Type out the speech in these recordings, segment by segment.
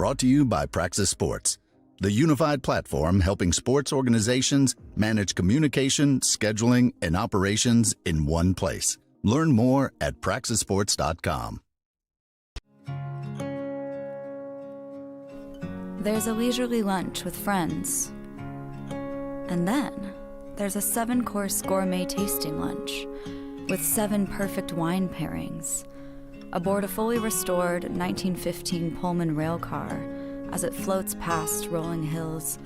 Brought to you by Praxis Sports, the unified platform helping sports organizations manage communication, scheduling, and operations in one place. Learn more at praxisports.com. There's a leisurely lunch with friends. And then there's a 7-course gourmet tasting lunch with 7 perfect wine pairings aboard a fully restored 1915 Pullman rail car as it floats past rolling hills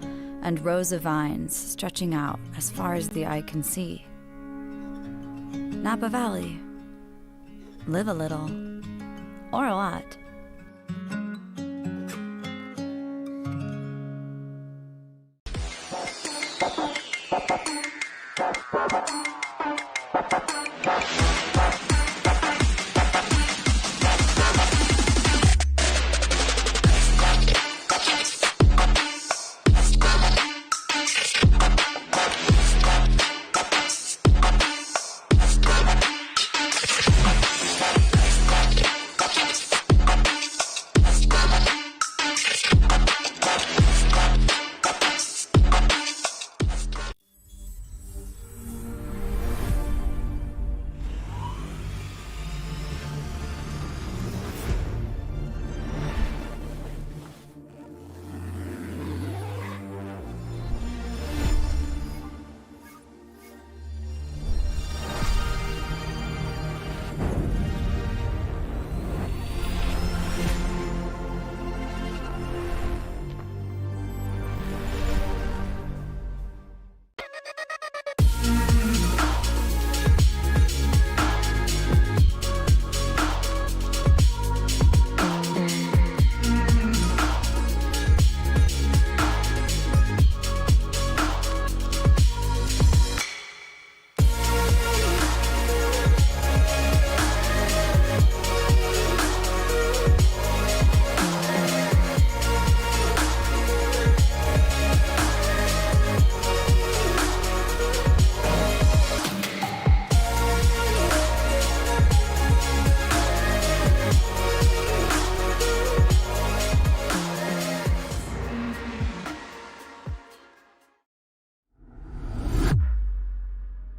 and rows of vines stretching out as far as the eye can see. Napa Valley. Live a little, or a lot.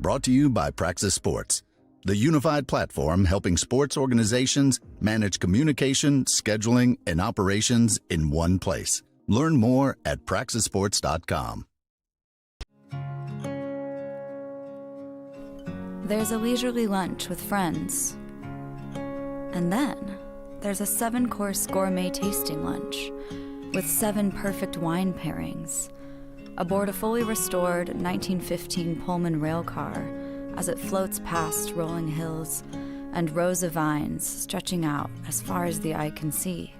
Brought to you by Praxis Sports, the unified platform helping sports organizations manage communication, scheduling, and operations in one place. Learn more at praxisports.com. There's a leisurely lunch with friends. And then there's a 7-course gourmet tasting lunch with 7 perfect wine pairings aboard a fully restored 1915 Pullman rail car as it floats past rolling hills and rows of vines stretching out as far as the eye can see.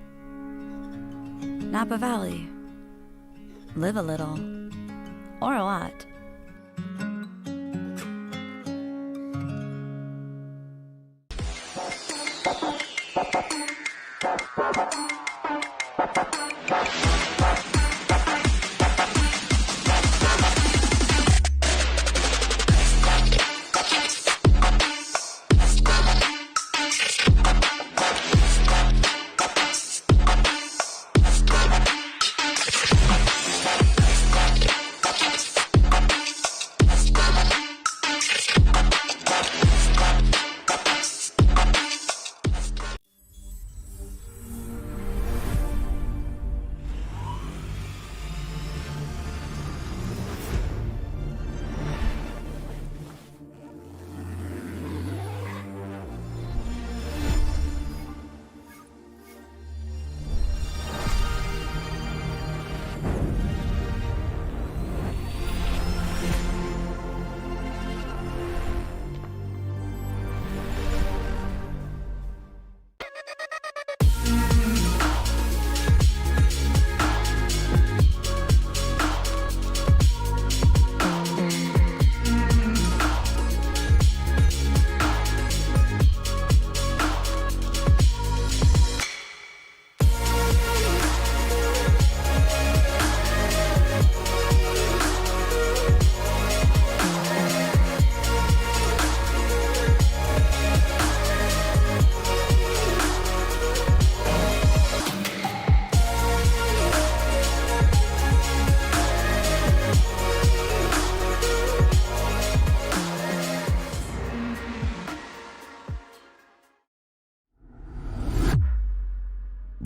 Napa Valley. Live a little, or a lot.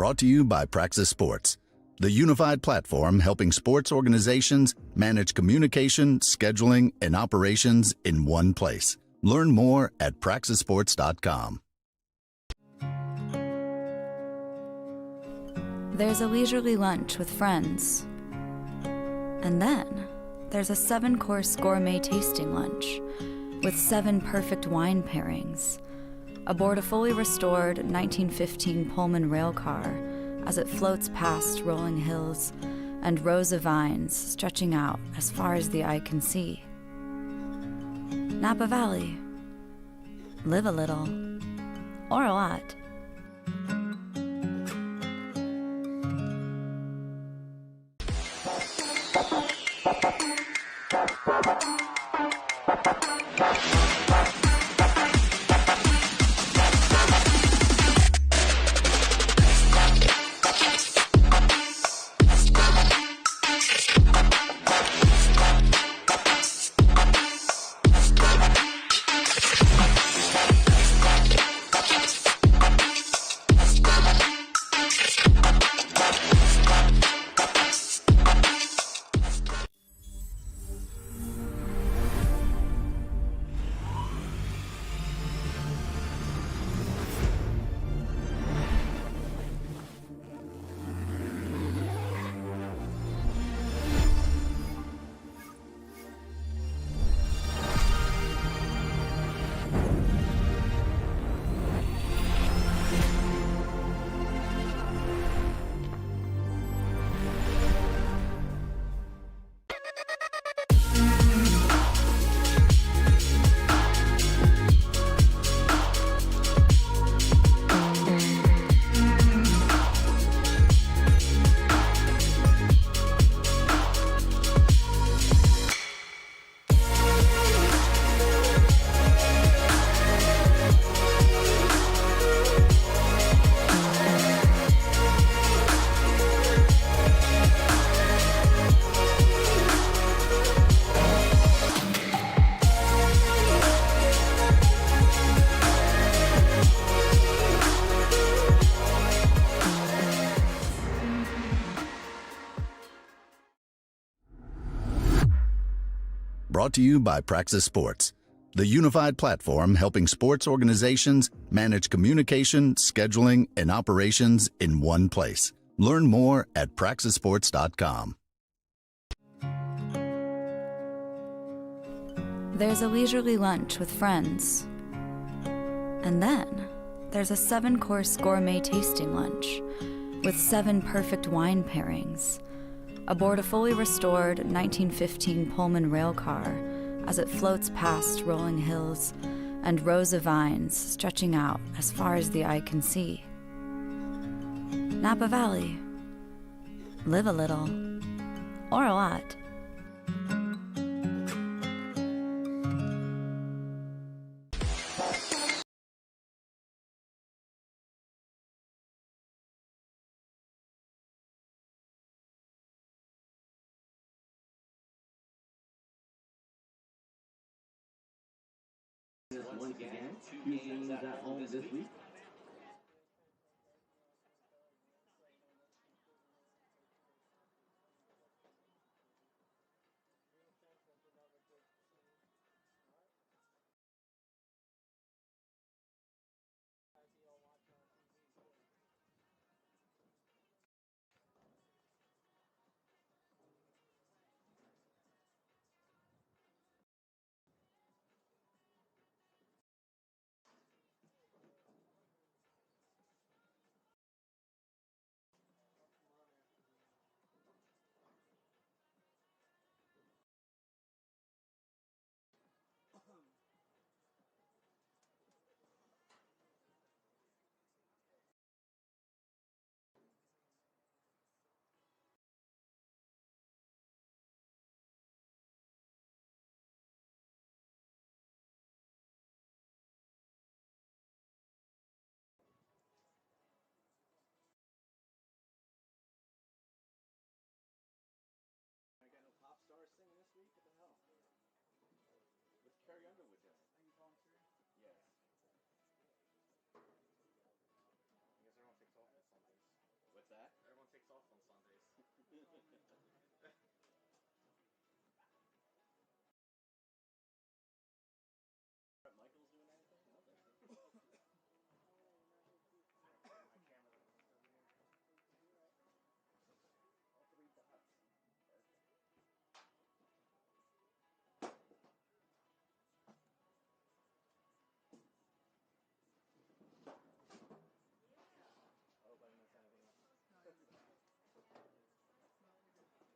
Brought to you by Praxis Sports, the unified platform helping sports organizations manage communication, scheduling, and operations in one place. Learn more at praxisports.com. There's a leisurely lunch with friends. And then there's a 7-course gourmet tasting lunch with 7 perfect wine pairings aboard a fully restored 1915 Pullman rail car as it floats past rolling hills and rows of vines stretching out as far as the eye can see. Napa Valley. Live a little, or a lot. Brought to you by Praxis Sports, the unified platform helping sports organizations manage communication, scheduling, and operations in one place. Learn more at praxisports.com. There's a leisurely lunch with friends. And then there's a 7-course gourmet tasting lunch with 7 perfect wine pairings aboard a fully restored 1915 Pullman rail car as it floats past rolling hills and rows of vines stretching out as far as the eye can see. Napa Valley. Live a little, or a lot. Once again, 2 games at home this week.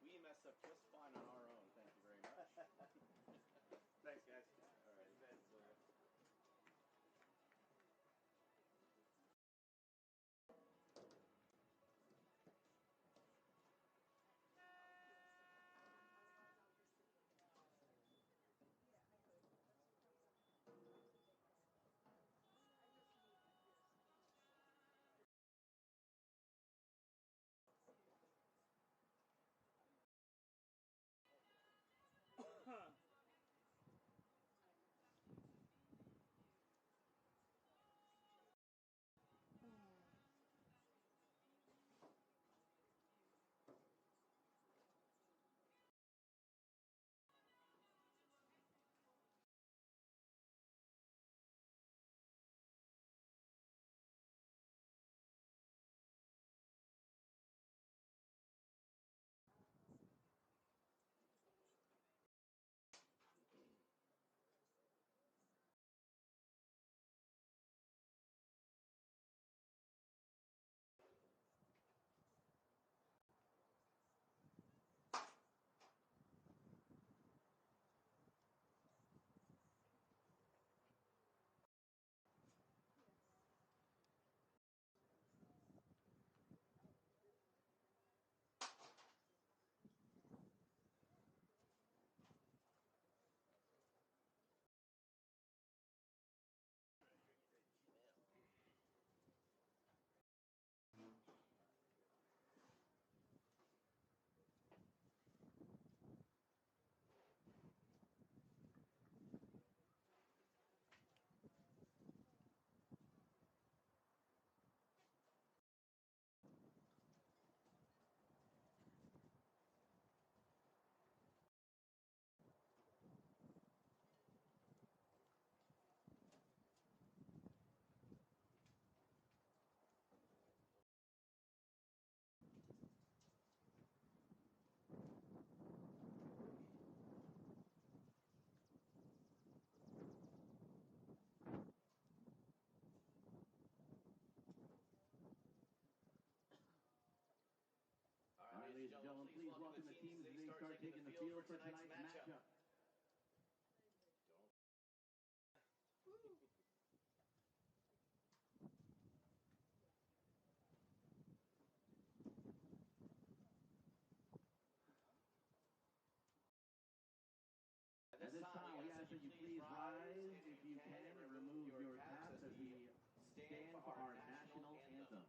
We messed up just fine on our own. Thank you very much. Thanks, guys. All right. All right, ladies and gentlemen, please welcome the teams as they start taking the field for tonight's matchup. At this time, we ask that you please rise if you can and remove your caps as we stand for our national anthem.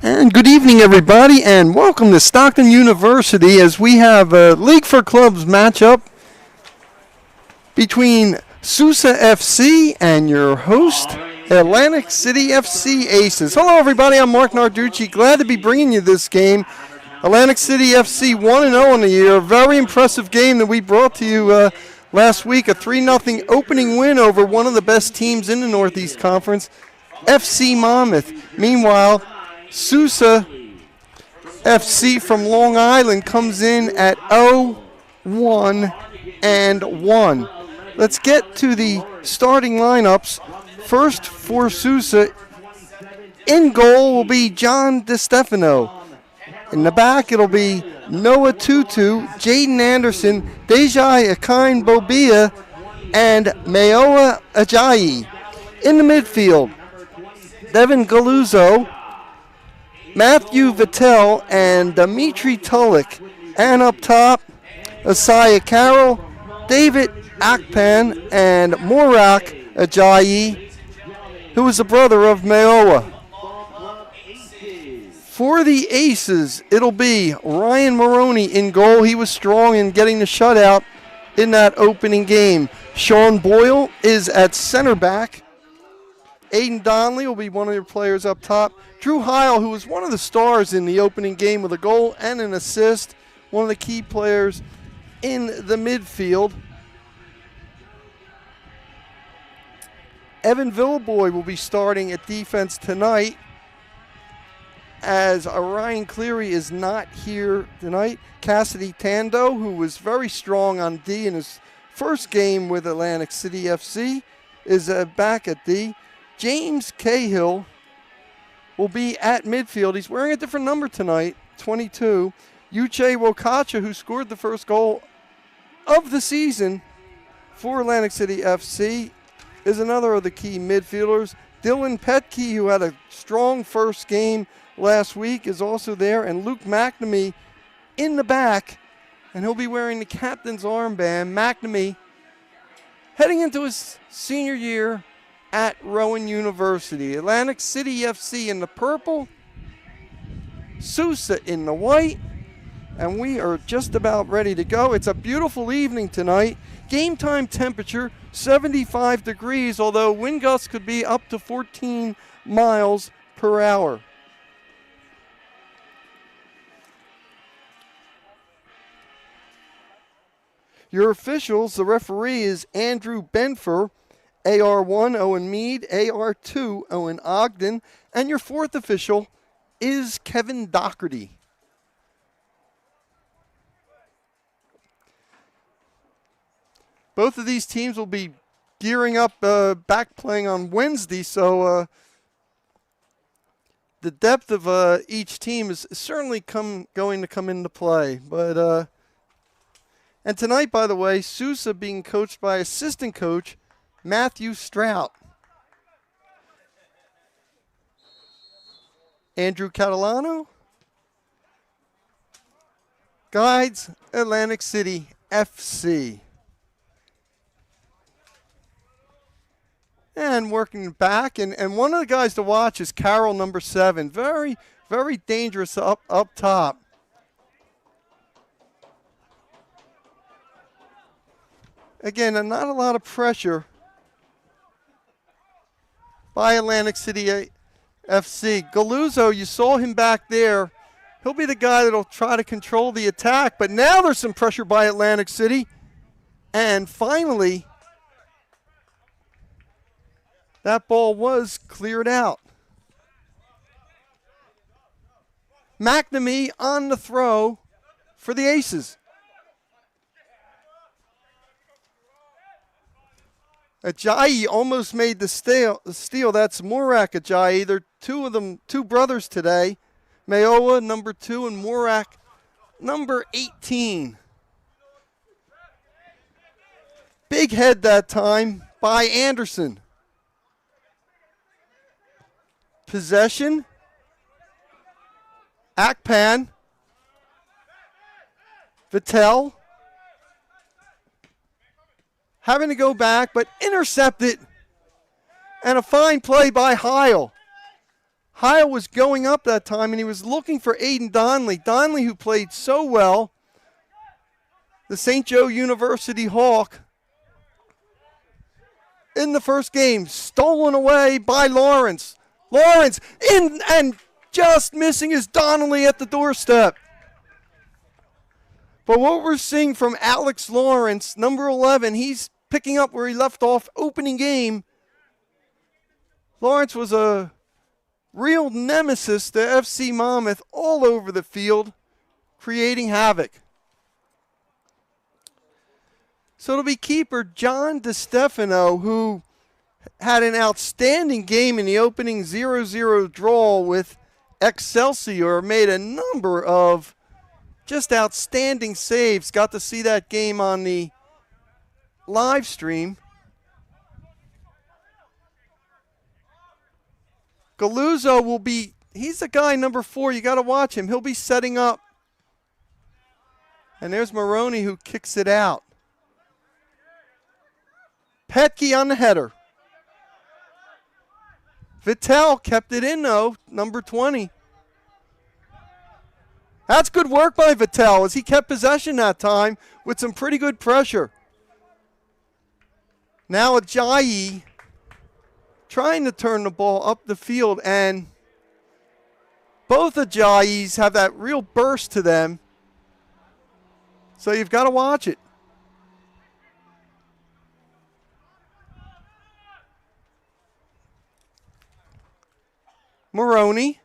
And good evening, everybody, and welcome to Stockton University as we have a League for Clubs matchup between SUSA FC and your host, Atlantic City FC Aces. Hello, everybody. I'm Mark Narducci. Glad to be bringing you this game. Atlantic City FC 1-0 in the year. A very impressive game that we brought to you last week. A 3-0 opening win over one of the best teams in the Northeast Conference, FC Monmouth. Meanwhile, SUSA FC from Long Island comes in at 0-1-1. Let's get to the starting lineups. First for SUSA, in goal will be John DeStefano. In the back, it'll be Noah Tutu, Jaden Anderson, Dejai Akine Bobia, and Mayoa Ajayi. In the midfield, Devin Galuzzo, Matthew Vittel, and Dimitri Tulik. And up top, Asaya Carroll, David Akpan, and Morak Ajayi, who is the brother of Mayoa. For the Aces, it'll be Ryan Maroney in goal. He was strong in getting the shutout in that opening game. Sean Boyle is at center back. Aiden Donnelly will be one of your players up top. Drew Heil, who was one of the stars in the opening game with a goal and an assist, one of the key players in the midfield. Evan Villaboy will be starting at defense tonight, as Ryan Cleary is not here tonight. Cassidy Tando, who was very strong on D in his first game with Atlantic City FC, is back at D. James Cahill will be at midfield. He's wearing a different number tonight, 22. Uche Wokacha, who scored the first goal of the season for Atlantic City FC, is another of the key midfielders. Dylan Petke, who had a strong first game last week, is also there. And Luke McNamee in the back, and he'll be wearing the captain's armband. McNamee heading into his senior year at Rowan University. Atlantic City FC in the purple, SUSA in the white, and we are just about ready to go. It's a beautiful evening tonight. Game time temperature 75 degrees, although wind gusts could be up to 14 miles per hour. Your officials, the referee is Andrew Benfer, AR1 Owen Mead, AR2 Owen Ogden, and your fourth official is Kevin Doherty. Both of these teams will be gearing up back playing on Wednesday, so the depth of each team is certainly going to come into play. But and tonight, by the way, SUSA being coached by assistant coach Matthew Strout. Andrew Catalano guides Atlantic City FC. And working back, and one of the guys to watch is Carroll, number 7. Very, very dangerous up top. Again, not a lot of pressure by Atlantic City FC. Galuzzo, you saw him back there. He'll be the guy that'll try to control the attack, but now there's some pressure by Atlantic City. And finally, that ball was cleared out. McNamee on the throw for the Aces. Ajayi almost made the steal. That's Morak Ajayi. They're two of them, two brothers today. Mayoa, number 2, and Morak, number 18. Big head that time by Anderson. Possession. Akpan. Vittel. Having to go back, but intercepted. And a fine play by Heil. Heil was going up that time, and he was looking for Aiden Donnelly. Donnelly, who played so well, the St. Joe University Hawk. in the first game. Stolen away by Lawrence. Lawrence in and just missing is Donnelly at the doorstep. But what we're seeing from Alex Lawrence, number 11, he's picking up where he left off opening game. Lawrence was a real nemesis to FC Monmouth all over the field, creating havoc. So it'll be keeper John DeStefano, who had an outstanding game in the opening 0-0 draw with Excelsior, made a number of just outstanding saves. Got to see that game on the live stream. Galuzzo will be, he's the guy, number 4. You got to watch him. He'll be setting up. And there's Maroney who kicks it out. Petke on the header. Vittel kept it in, though, number 20. That's good work by Vittel as he kept possession that time with some pretty good pressure. Now Ajayi trying to turn the ball up the field, and both Ajayis have that real burst to them. So you've got to watch it. Maroney.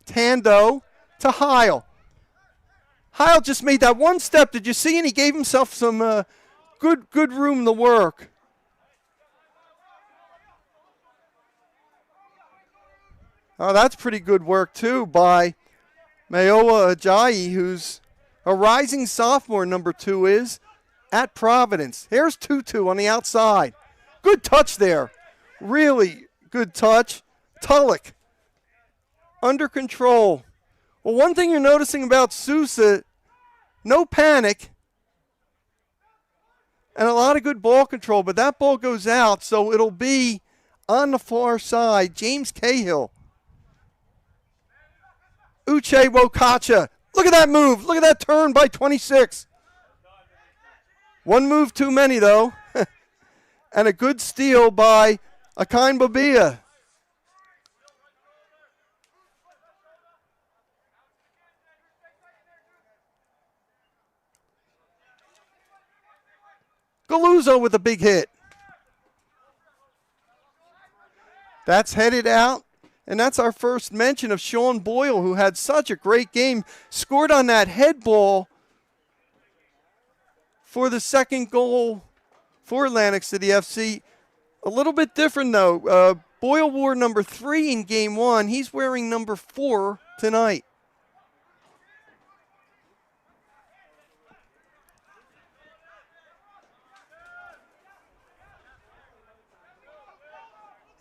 Tando to Heil. Heil just made that one step. Did you see? And he gave himself some good room to work. Oh, that's pretty good work, too, by Mayowa Ajayi, who's a rising sophomore, number 2 is, at Providence. Here's Tutu on the outside. Good touch there. Really good touch. Tulloch under control. Well, one thing you're noticing about SUSA, no panic and a lot of good ball control, but that ball goes out, so it'll be on the far side. James Cahill. Uche Wokacha. Look at that move. Look at that turn by 26. One move too many, though. And a good steal by Akain Babia. Galuzzo with a big hit. That's headed out. And that's our first mention of Sean Boyle, who had such a great game. Scored on that head ball for the second goal for Atlantic City FC. A little bit different, though. Boyle wore number 3 in game 1. He's wearing number 4 tonight.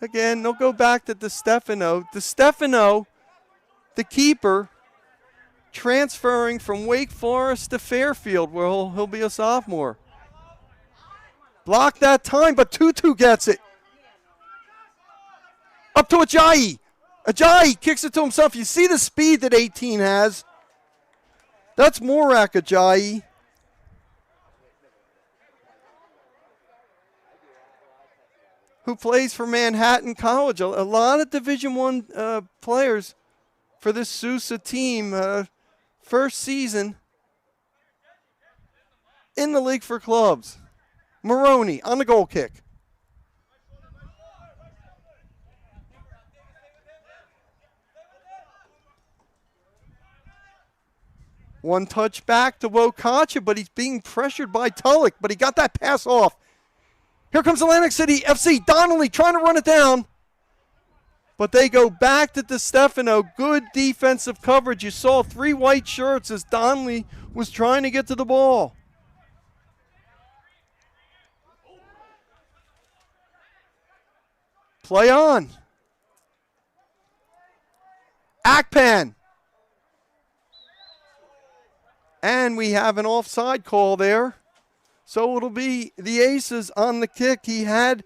Again, they'll go back to DeStefano. DeStefano, the keeper, transferring from Wake Forest to Fairfield, where he'll be a sophomore. Blocked that time, but Tutu gets it. Up to Ajayi. Ajayi kicks it to himself. You see the speed that 18 has. That's Morak Ajayi. Who plays for Manhattan College. A lot of Division I players for this SUSA team. First season in the league for clubs. Maroney on the goal kick. One touch back to Wokacha, but he's being pressured by Tulloch, but he got that pass off. Here comes Atlantic City FC. Donnelly trying to run it down. But they go back to DeStefano. Good defensive coverage. You saw 3 white shirts as Donnelly was trying to get to the ball. Play on. Akpan. And we have an offside call there. So it'll be the Aces on the kick. He had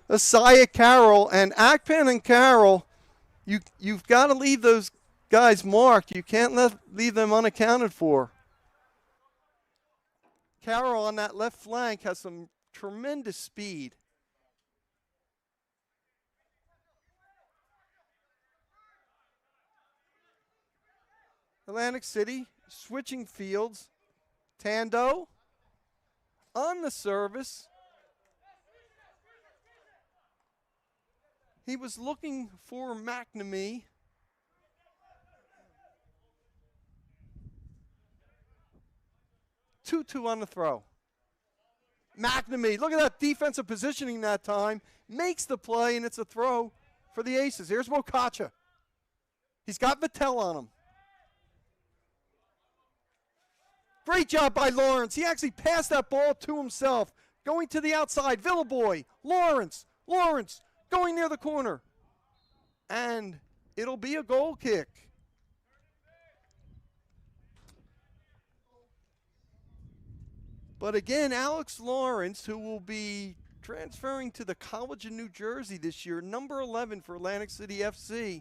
Isaiah Carroll, and Akpan and Carroll, you've got to leave those guys marked. You can't leave them unaccounted for. Carroll on that left flank has some tremendous speed. Atlantic City switching fields. Tando on the service. He was looking for McNamee. Tutu on the throw. McNamee, look at that defensive positioning that time. Makes the play, and it's a throw for the Aces. Here's Wokacha. He's got Vittel on him. Great job by Lawrence. He actually passed that ball to himself. Going to the outside. Villaboy. Lawrence. Going near the corner. And it'll be a goal kick. But again, Alex Lawrence, who will be transferring to the College of New Jersey this year, number 11 for Atlantic City FC,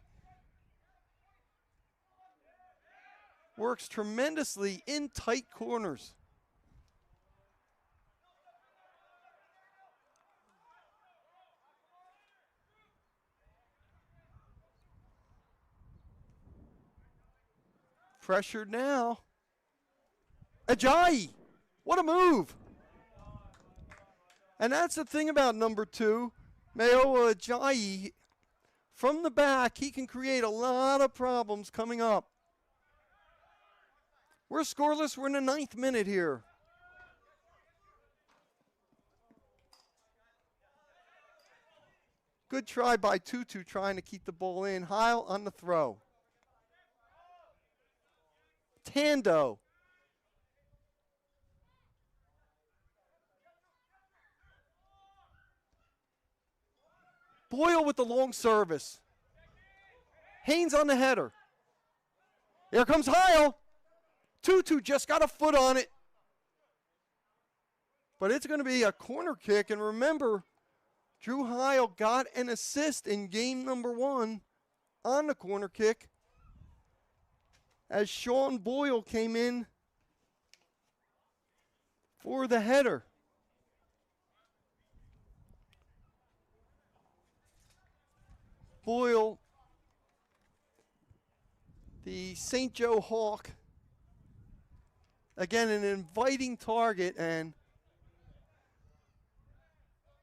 works tremendously in tight corners. Pressured now. Ajayi. What a move. And that's the thing about number 2, Mayowa Ajayi. From the back, he can create a lot of problems coming up. We're scoreless. We're in the 9th minute here. Good try by Tutu trying to keep the ball in. Heil on the throw. Tando. Boyle with the long service. Haynes on the header. Here comes Heil. Tutu just got a foot on it. But it's going to be a corner kick. And remember, Drew Heil got an assist in game number 1 on the corner kick as Sean Boyle came in for the header. Boyle, the St. Joe Hawk, again an inviting target, and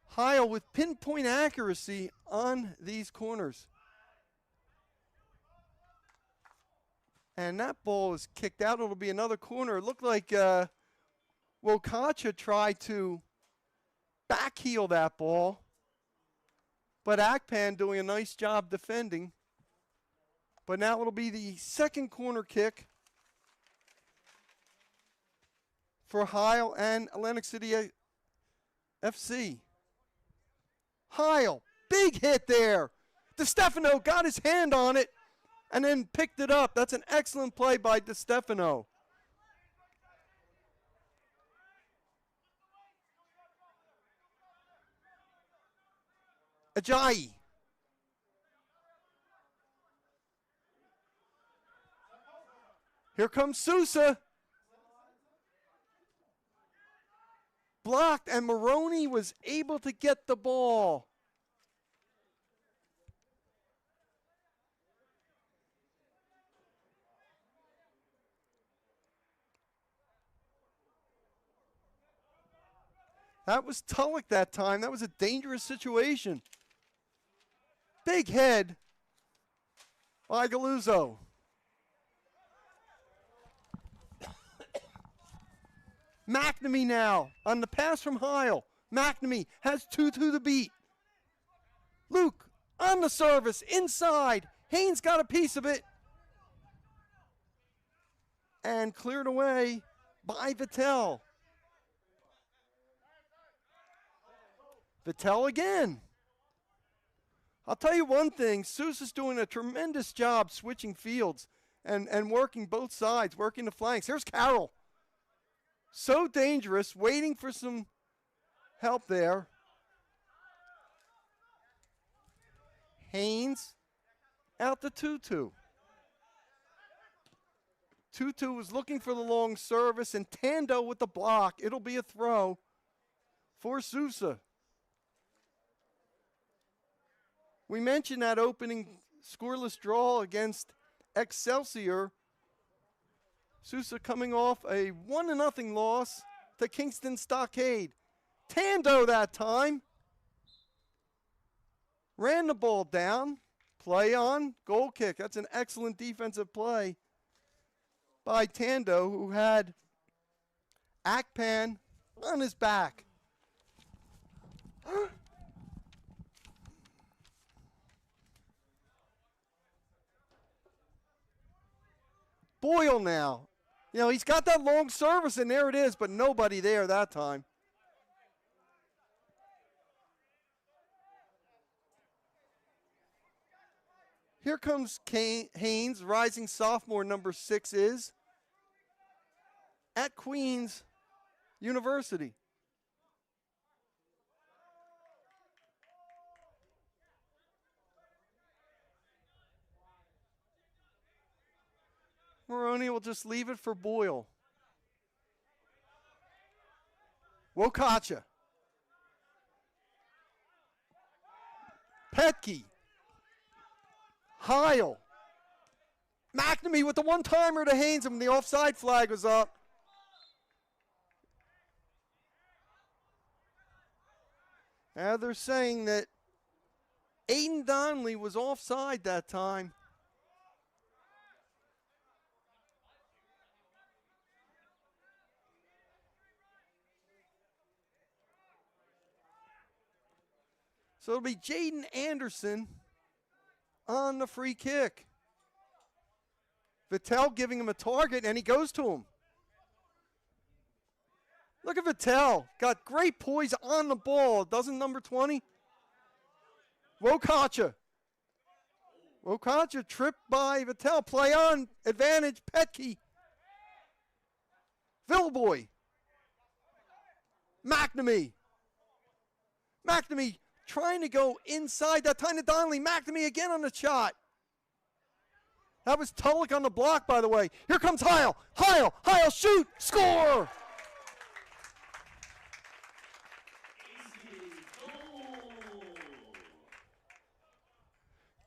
Heil with pinpoint accuracy on these corners. And that ball is kicked out. It'll be another corner. It looked like Wokacha tried to backheel that ball, but Akpan doing a nice job defending. But now it'll be the second corner kick for Heil and Atlantic City FC. Heil, big hit there. DeStefano got his hand on it and then picked it up. That's an excellent play by DeStefano. Ajayi. Here comes SUSA. Blocked, and Maroney was able to get the ball. That was Tulloch that time. That was a dangerous situation. Big head by Galuzzo. McNamee now on the pass from Heil. McNamee has 2 to the beat. Luke on the service inside. Haynes got a piece of it. And cleared away by Vittel. Vittel again. I'll tell you one thing, Sousa's doing a tremendous job switching fields and working both sides, working the flanks. Here's Carroll. So dangerous, waiting for some help there. Haynes out to Tutu. Tutu was looking for the long service, and Tando with the block. It'll be a throw for SUSA. We mentioned that opening scoreless draw against Excelsior. SUSA coming off a 1-0 loss to Kingston Stockade. Tando that time. Ran the ball down. Play on. Goal kick. That's an excellent defensive play by Tando, who had Akpan on his back. Boyle now. You know, he's got that long service, and there it is, but nobody there that time. Here comes Haynes, rising sophomore, number 6 is, at Queens University. Maroney will just leave it for Boyle. Wokacha. Petke. Heil. McNamee with the one-timer to Haynes, and the offside flag was up. Now they're saying that Aiden Donnelly was offside that time. So it'll be Jaden Anderson on the free kick. Vittel giving him a target, and he goes to him. Look at Vittel. Got great poise on the ball. Doesn't number 20? Wokacha. Wokacha tripped by Vittel. Play on. Advantage. Petke. Villeboy. McNamee. McNamee trying to go inside that time to Donnelly. McNamee again on the shot. That was Tulloch on the block, by the way. Here comes Heil. Heil. Heil, shoot. Score.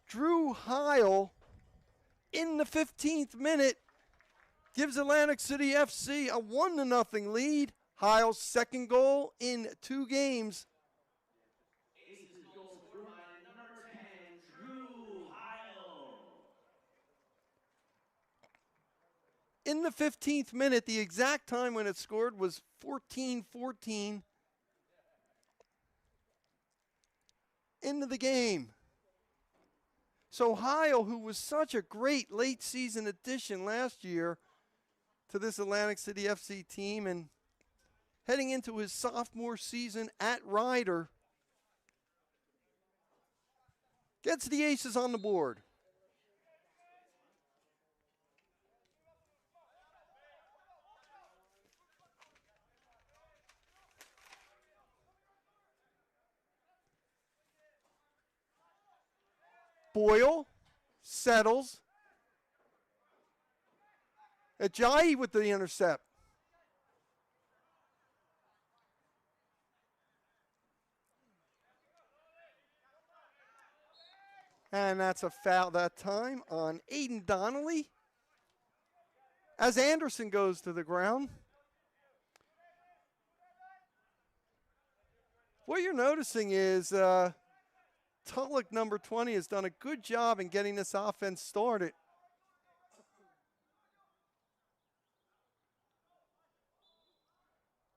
Drew Heil in the 15th minute gives Atlantic City FC a 1-0 lead. Heil's second goal in 2 games. Aces goal scored by number 10, Drew Heil. In the 15th minute, the exact time when it scored was 14-14 into the game. So Heil, who was such a great late season addition last year to this Atlantic City FC team, and heading into his sophomore season at Ryder, gets the Aces on the board. Boyle settles. Ajayi with the intercept. And that's a foul that time on Aiden Donnelly as Anderson goes to the ground. What you're noticing is Tulloch, number 20, has done a good job in getting this offense started.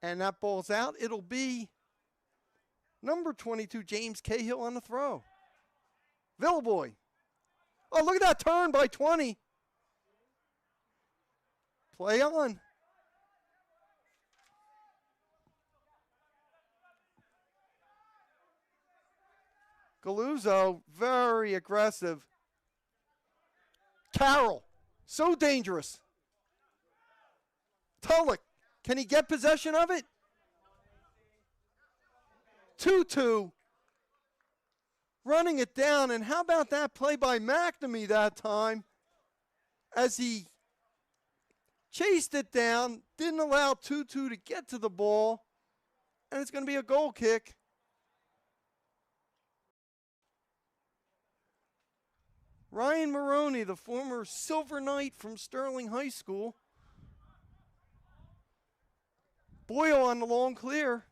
And that ball's out. It'll be number 22, James Cahill, on the throw. Villeboy. Oh, look at that turn by 20. Play on. Galuzzo, very aggressive. Carroll, so dangerous. Tulloch, can he get possession of it? 2-2. Running it down, and how about that play by McNamee that time as he chased it down, didn't allow Tutu to get to the ball, and it's going to be a goal kick. Ryan Maroney, the former Silver Knight from Sterling High School. Boyle on the long clear.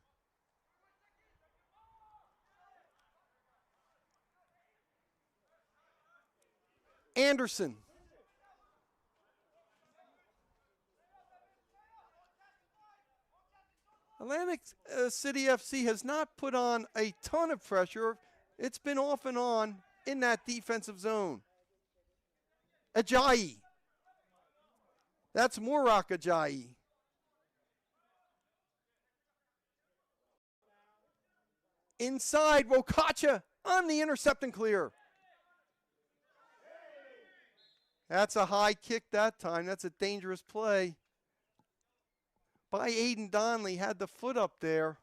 Anderson. Atlantic City FC has not put on a ton of pressure. It's been off and on in that defensive zone. Ajayi. That's Murak Ajayi. Inside, Wokacha on the intercept and clear. That's a high kick that time. That's a dangerous play by Aiden Donnelly. Had the foot up there.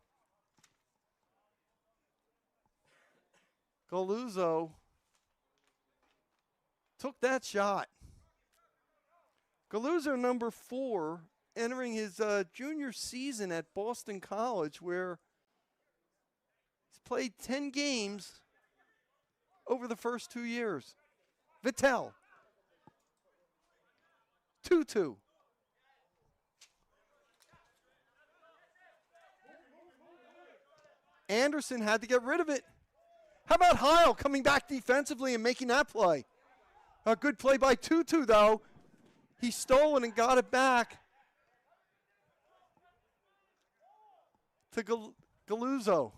Galuzzo took that shot. Galuzzo, number 4, entering his junior season at Boston College, where he's played 10 games over the first 2 years. Vittel. 2-2. Anderson had to get rid of it. How about Heil coming back defensively and making that play? A good play by Tutu, though. He stole it and got it back to Galuzzo.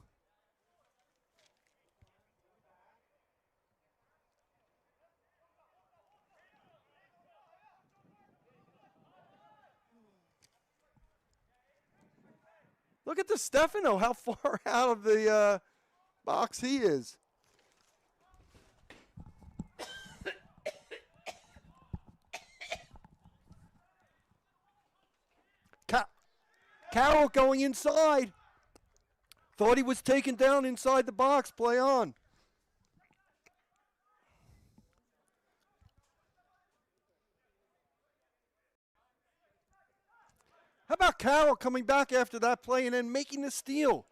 Look at the Stefano, how far out of the box he is. Carroll going inside. Thought he was taken down inside the box. Play on. How about Carroll coming back after that play and then making the steal?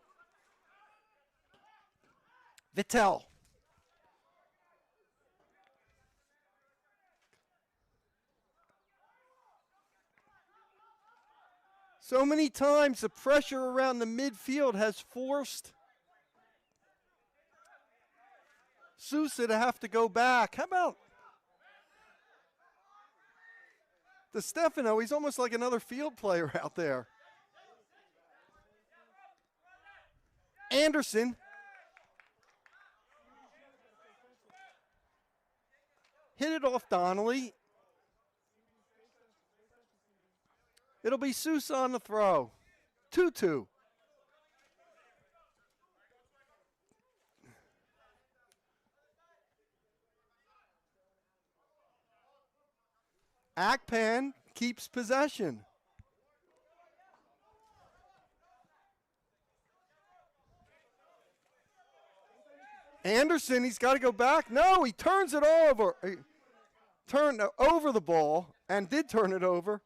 Vittel. So many times the pressure around the midfield has forced SUSA to have to go back. How about the Stefano? He's almost like another field player out there. Anderson. Hit it off Donnelly. It'll be SUSA on the throw. 2-2. Akpan keeps possession. Anderson, he's got to go back. No, he turns it over. He turned over the ball and did turn it over.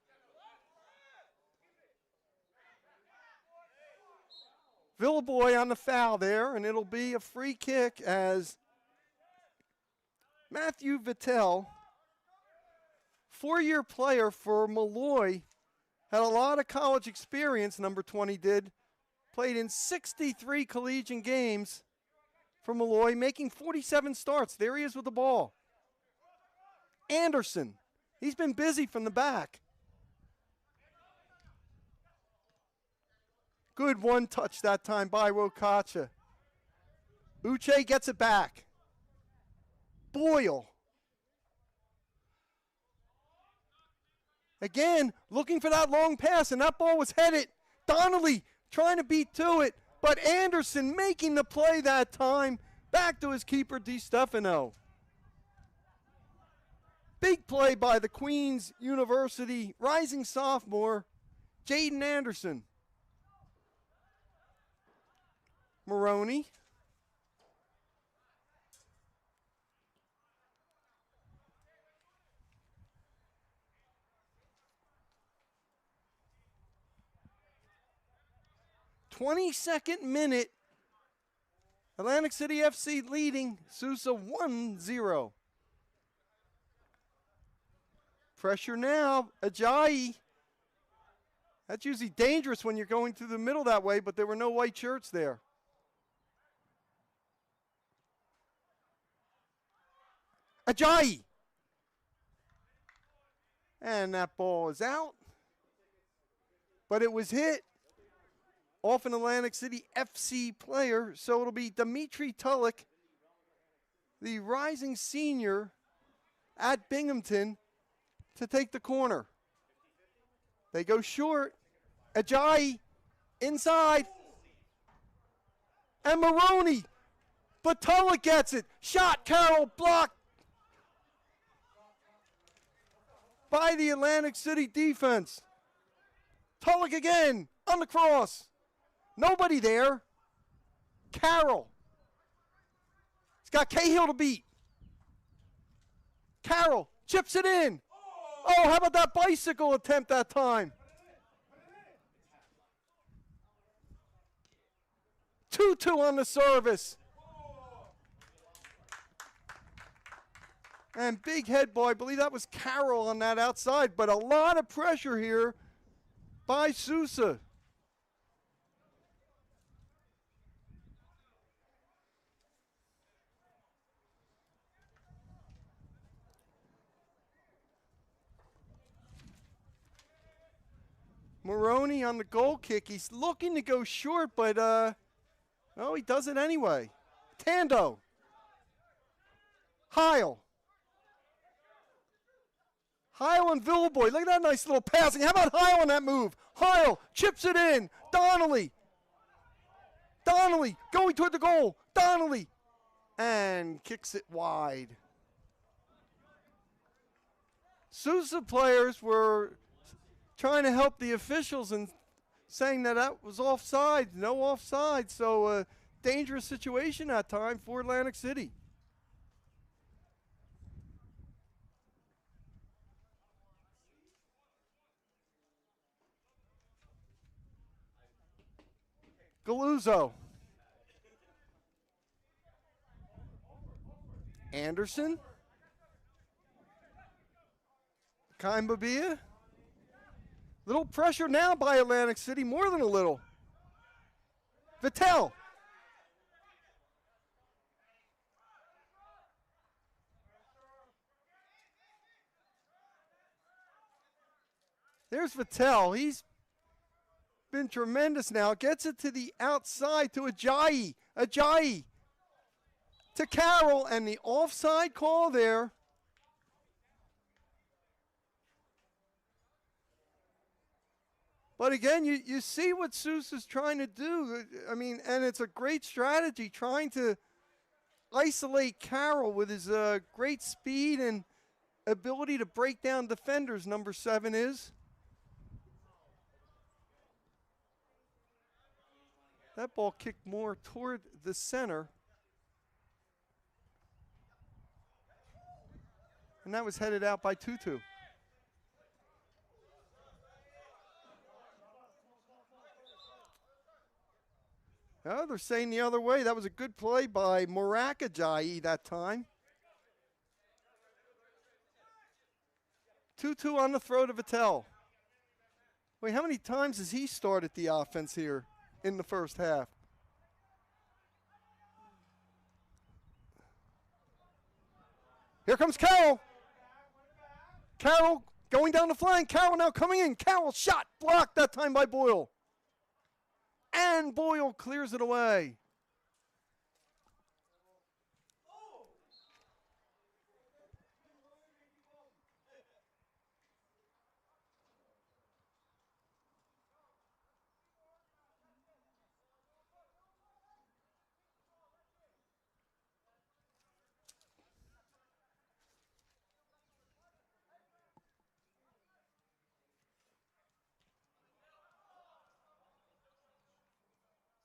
Villaboy on the foul there, and it'll be a free kick as Matthew Vittel, 4-year player for Malloy, had a lot of college experience, number 20 did. Played in 63 collegiate games for Malloy, making 47 starts. There he is with the ball. Anderson, he's been busy from the back. Good one touch that time by Wokacha. Uche gets it back. Boyle. Again, looking for that long pass, and that ball was headed. Donnelly trying to beat to it, but Anderson making the play that time. Back to his keeper, DiStefano. Big play by the Queens University rising sophomore, Jaden Anderson. Maroney. 22nd minute. Atlantic City FC leading SUSA 1-0. Pressure now. Ajayi. That's usually dangerous when you're going through the middle that way, but there were no white shirts there. Ajayi. And that ball is out. But it was hit off an Atlantic City FC player, so it'll be Dimitri Tulloch, the rising senior at Binghamton, to take the corner. They go short. Ajayi inside. And Maroney. But Tulloch gets it. Shot, Carroll, blocked by the Atlantic City defense. Tulloch again on the cross. Nobody there. Carroll. He's got Cahill to beat. Carroll chips it in. Oh, how about that bicycle attempt that time? 2-2 on the service. And big head ball, I believe that was Carroll on that outside, but a lot of pressure here by SUSA. Maroney on the goal kick. He's looking to go short, but no, he does it anyway. Tando. Heil. Heil and Villeboy. Look at that nice little passing. How about Heil on that move? Heil chips it in. Donnelly. Donnelly going toward the goal. Donnelly. And kicks it wide. SUSA players were trying to help the officials and saying that that was offside, no offside. So dangerous situation that time for Atlantic City. Galuzzo. Anderson. Kaimbabia. Little pressure now by Atlantic City, more than a little. Vittel. There's Vittel. He's been tremendous now. Gets it to the outside to Ajayi. Ajayi to Carroll, and the offside call there. But again, you see what SUSA's trying to do. I mean, and it's a great strategy, trying to isolate Carroll with his great speed and ability to break down defenders, number 7 is. That ball kicked more toward the center. And that was headed out by Tutu. Oh, they're saying the other way. That was a good play by Ajayi that time. 2-2 on the throw to Vittel. Wait, how many times has he started the offense here in the first half? Here comes Carroll. Carroll going down the flank. Carroll now coming in. Carroll shot blocked that time by Boyle. And Boyle clears it away.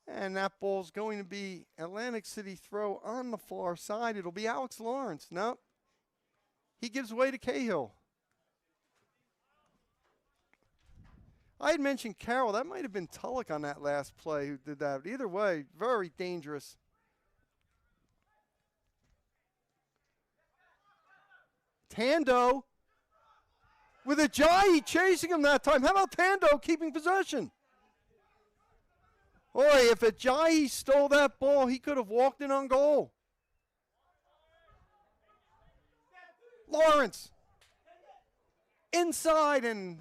And that ball's going to be Atlantic City throw on the far side. It'll be Alex Lawrence. No, he gives way to Cahill. I had mentioned Carroll. That might have been Tulloch on that last play who did that. But either way, very dangerous. Tando with Ajayi chasing him that time. How about Tando keeping possession? Boy, if Ajayi stole that ball, he could have walked in on goal. Lawrence inside and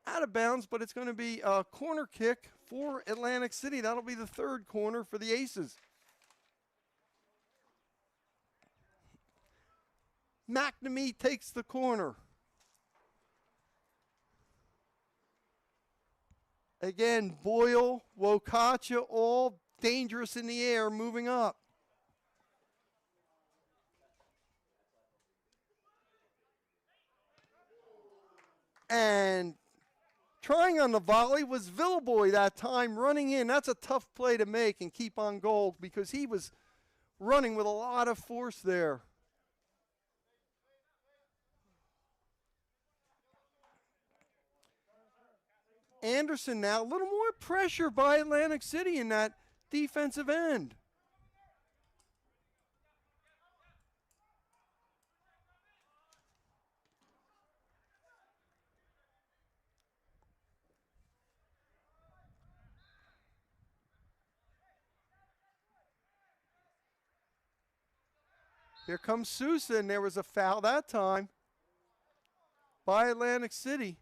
out of bounds, but it's going to be a corner kick for Atlantic City. That'll be the third corner for the Aces. McNamee takes the corner. Again, Boyle, Wokacha, all dangerous in the air, moving up. And trying on the volley was Villeboy that time, running in. That's a tough play to make and keep on goal because he was running with a lot of force there. Anderson now, a little more pressure by Atlantic City in that defensive end. Here comes SUSA, and there was a foul that time by Atlantic City.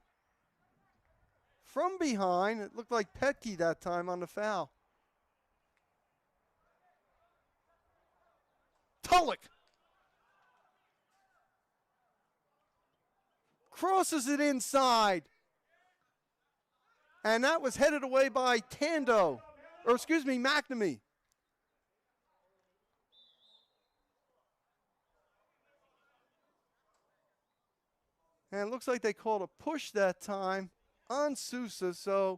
From behind, it looked like Petke that time on the foul. Tulloch crosses it inside. And that was headed away by McNamee. And it looks like they called a push that time on SUSA, so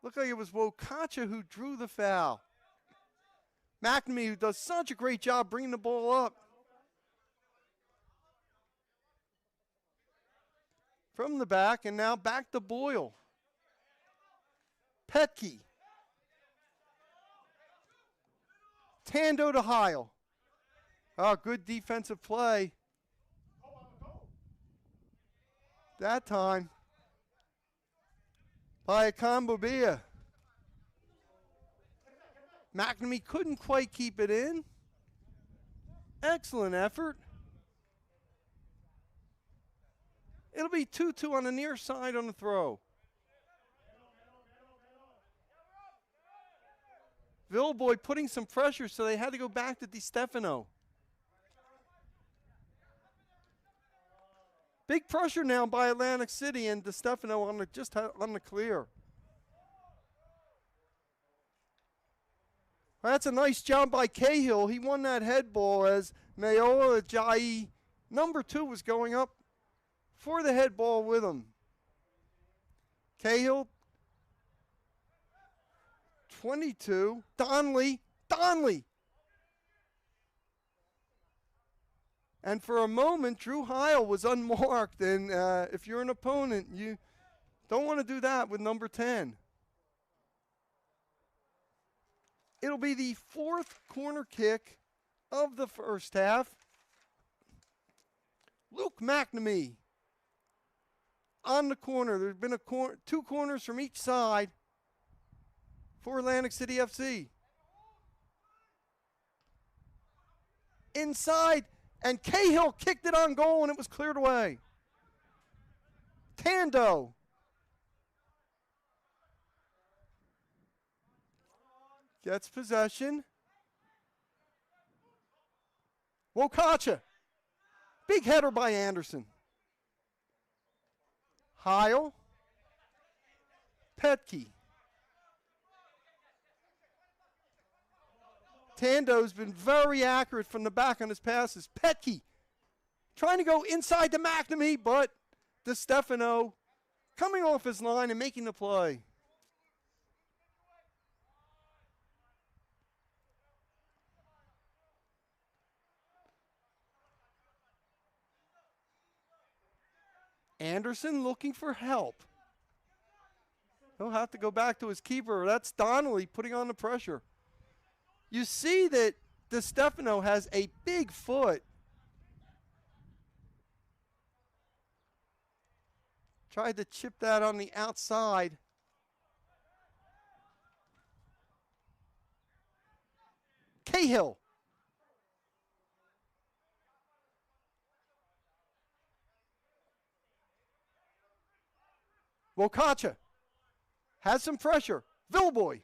looked like it was Wokacha who drew the foul. McNamee, who does such a great job bringing the ball up. From the back, and now back to Boyle. Petke. Tando to Heil. Oh, good defensive play. That time by Akambobia. McNamee couldn't quite keep it in. Excellent effort. It'll be 2-2 on the near side on the throw. Villeboy putting some pressure, so they had to go back to DiStefano. Big pressure now by Atlantic City, and DiStefano just on the clear. Well, that's a nice job by Cahill. He won that head ball as Mayola Ajayi, number 2, was going up for the head ball with him. Cahill, 22. Donnelly. And for a moment, Drew Heil was unmarked. And if you're an opponent, you don't want to do that with number 10. It'll be the 4th corner kick of the first half. Luke McNamee on the corner. There's been 2 corners from each side for Atlantic City FC. Inside. And Cahill kicked it on goal, and it was cleared away. Tando. Gets possession. Wokacha. Big header by Anderson. Heil. Petke. Tando's been very accurate from the back on his passes. Petke trying to go inside to McNamee, but DiStefano coming off his line and making the play. Anderson looking for help. He'll have to go back to his keeper. That's Donnelly putting on the pressure. You see that DeStefano has a big foot. Tried to chip that on the outside. Cahill. Wokacha has some pressure. Villeboy.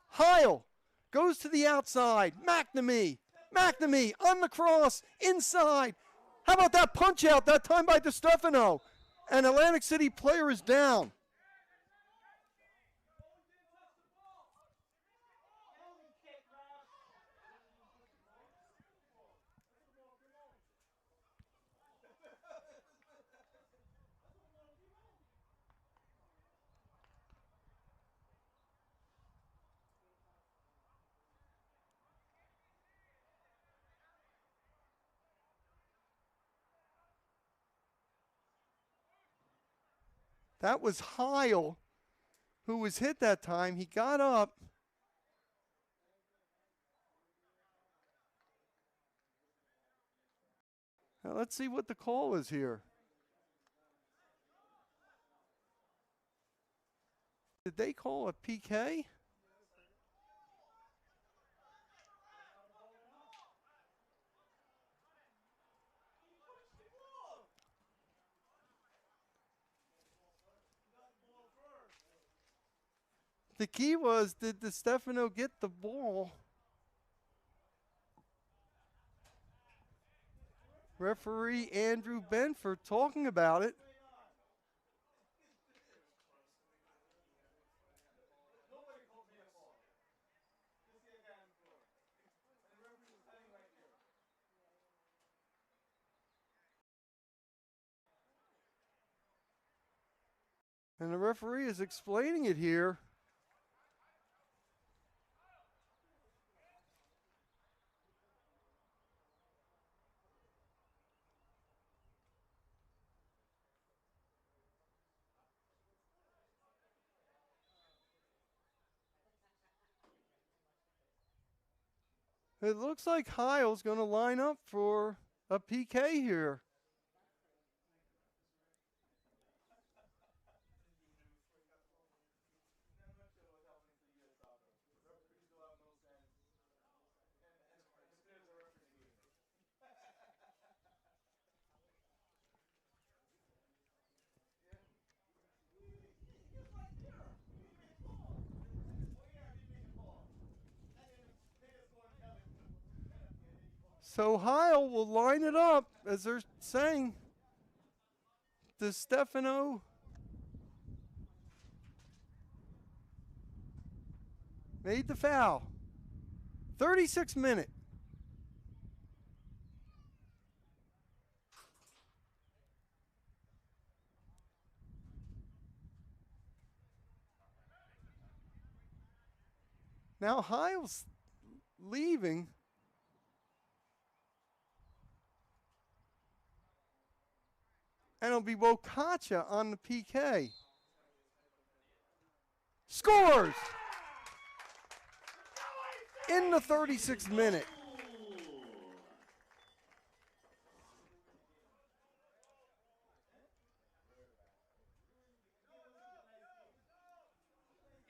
Heil goes to the outside. McNamee. McNamee on the cross. Inside. How about that punch out that time by DeStefano? And Atlantic City player is down. That was Heil who was hit that time. He got up. Now let's see what the call is here. Did they call a PK? The key was, did DeStefano get the ball? Referee Andrew Benford talking about it. And the referee is explaining it here. It looks like Heil's going to line up for a PK here. So Heil will line it up, as they're saying. DeStefano made the foul. 36 minute. Now Heil's leaving. And it'll be Wokacha on the PK. Scores! In the 36th minute.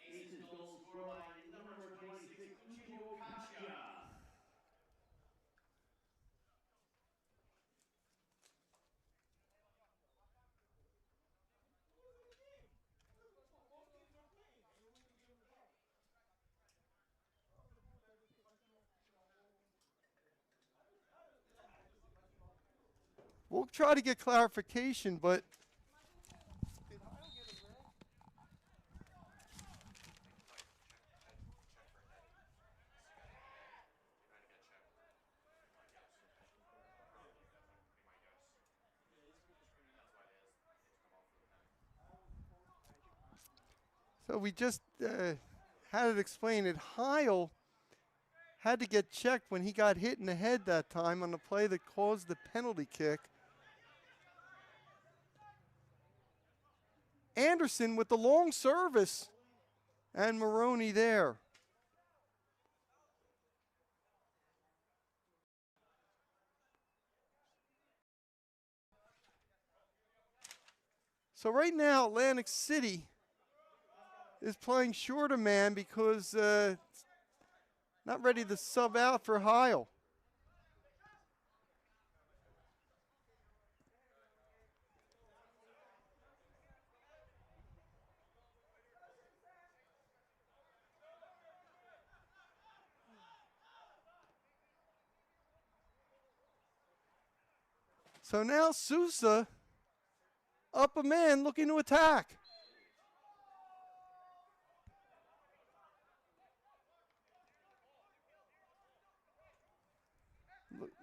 Aces goal scored by number 26, Uchibo Kacha. We'll try to get clarification, but so we just had it explained that Heil had to get checked when he got hit in the head that time on the play that caused the penalty kick. Anderson with the long service. And Maroney there. So right now, Atlantic City is playing shorter man because not ready to sub out for Heil. So now SUSA up a man looking to attack.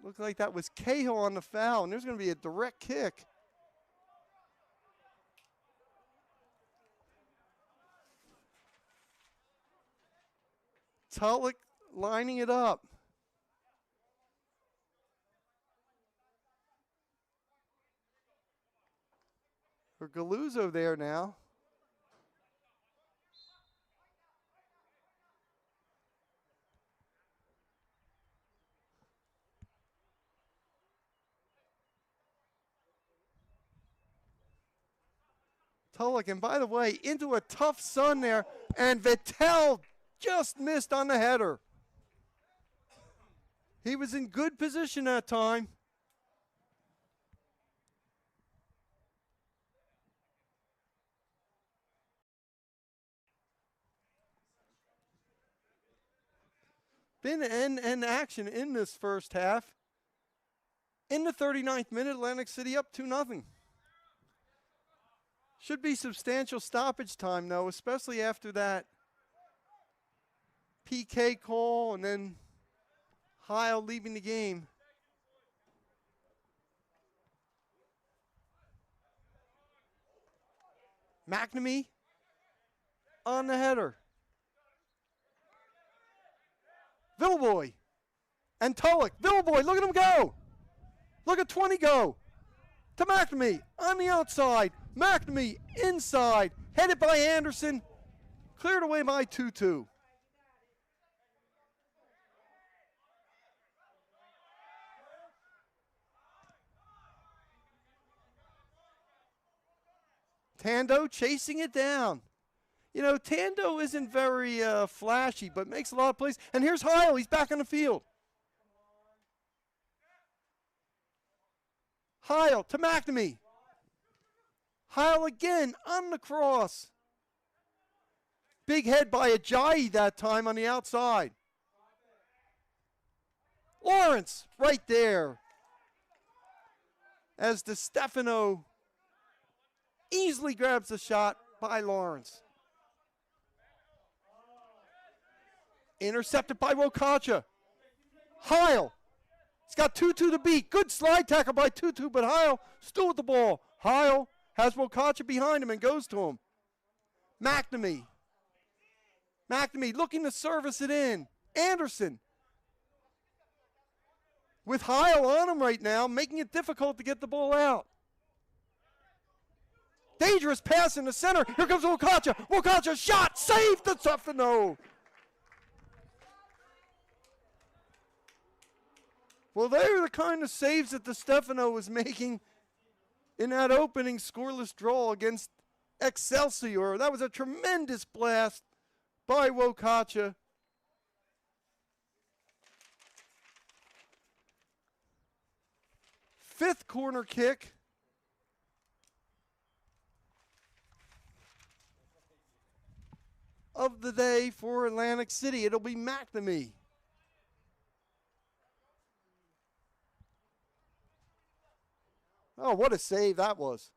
Looked like that was Cahill on the foul, and there's going to be a direct kick. Tulloch lining it up. For Galuzzo there now. Tulloch, and by the way, into a tough sun there, and Vittel just missed on the header. He was in good position that time. Been end action in this first half. In the 39th minute, Atlantic City up 2-0. Should be substantial stoppage time, though, especially after that PK call and then Heil leaving the game. McNamee on the header. Villeboy and Tulloch. Villeboy, look at him go. Look at 20 go. To McNamee on the outside. McNamee inside. Headed by Anderson. Cleared away by Tutu. Tando chasing it down. You know, Tando isn't very flashy, but makes a lot of plays. And here's Heil. He's back on the field. Heil to McNamee. Heil again on the cross. Big head by Ajayi that time on the outside. Lawrence right there. As DeStefano easily grabs the shot by Lawrence. Intercepted by Wokacha. Heil. He's got Tutu to beat. Good slide tackle by Tutu, but Heil still with the ball. Heil has Wokacha behind him and goes to him. McNamee. McNamee looking to service it in. Anderson. With Heil on him right now, making it difficult to get the ball out. Dangerous pass in the center. Here comes Wokacha. Wokacha shot. Saved the Stefano. Well, they were the kind of saves that DeStefano was making in that opening scoreless draw against Excelsior. That was a tremendous blast by Wokacha. Fifth corner kick. Of the day for Atlantic City. It'll be McNamee. Oh, what a save that was.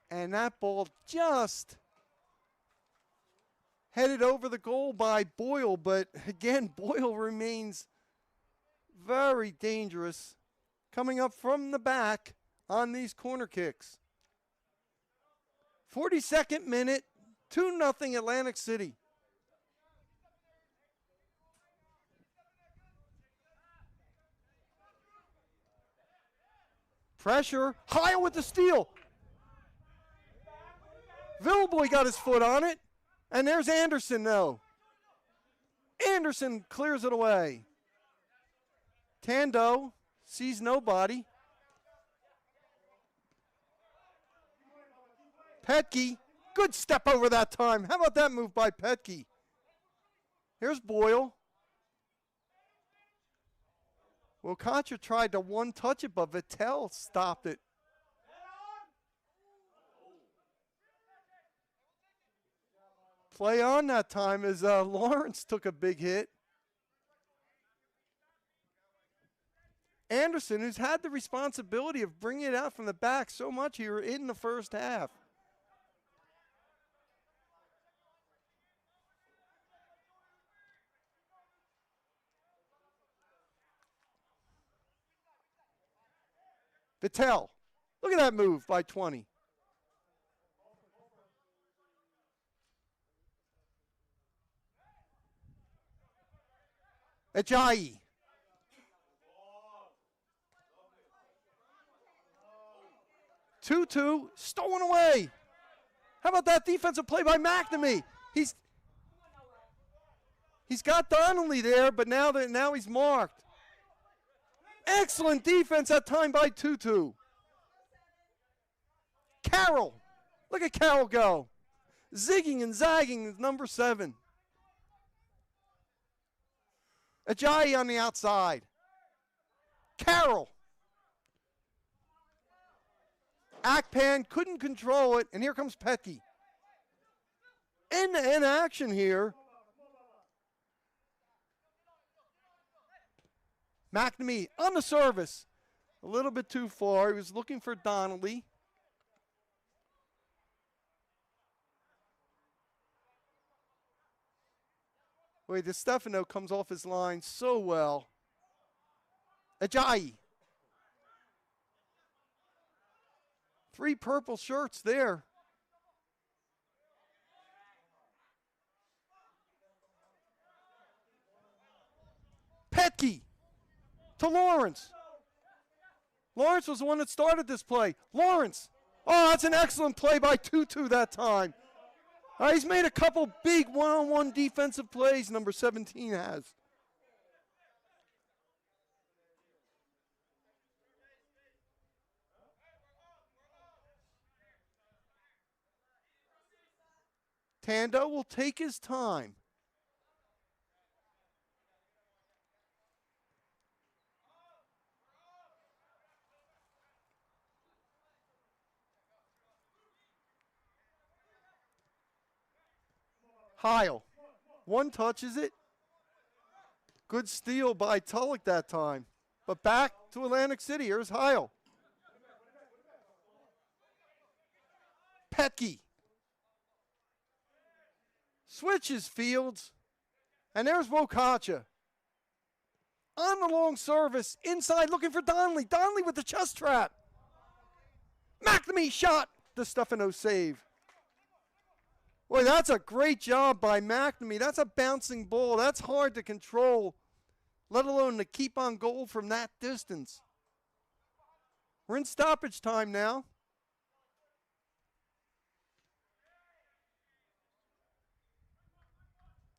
And that ball just headed over the goal by Boyle, but again, Boyle remains very dangerous coming up from the back on these corner kicks. 42nd minute, 2-0 Atlantic City. Pressure. Heil with the steal. Villeboy got his foot on it. And there's Anderson, though. Anderson clears it away. Tando sees nobody. Petke, good step over that time. How about that move by Petke? Here's Boyle. Well, Contra tried to one-touch it, but Vittel stopped it. Play on that time as Lawrence took a big hit. Anderson, who's had the responsibility of bringing it out from the back so much here in the first half. Vittel, look at that move by 20. Ajayi. Tutu stolen away. How about that defensive play by McNamee? He's got Donnelly there, but now he's marked. Excellent defense that time by Tutu. Carroll. Look at Carroll go. Zigging and zagging is number 7. Ajayi on the outside. Carroll. Akpan couldn't control it, and here comes Petke. End-to-end action here. McNamee on the service. A little bit too far. He was looking for Donnelly. Wait, DeStefano comes off his line so well. Ajayi. 3 purple shirts there. Petke to Lawrence. Lawrence was the one that started this play. Lawrence. Oh, that's an excellent play by Tutu that time. He's made a couple big one-on-one defensive plays, number 17 has. Tando will take his time. Heil. One touches it. Good steal by Tulloch that time. But back to Atlantic City. Here's Heil. Petke. Switches Fields. And there's Wokacha. On the long service. Inside looking for Donnelly. Donnelly with the chest trap. McNamee shot. DeStefano save. Boy, that's a great job by McNamee. That's a bouncing ball. That's hard to control, let alone to keep on goal from that distance. We're in stoppage time now.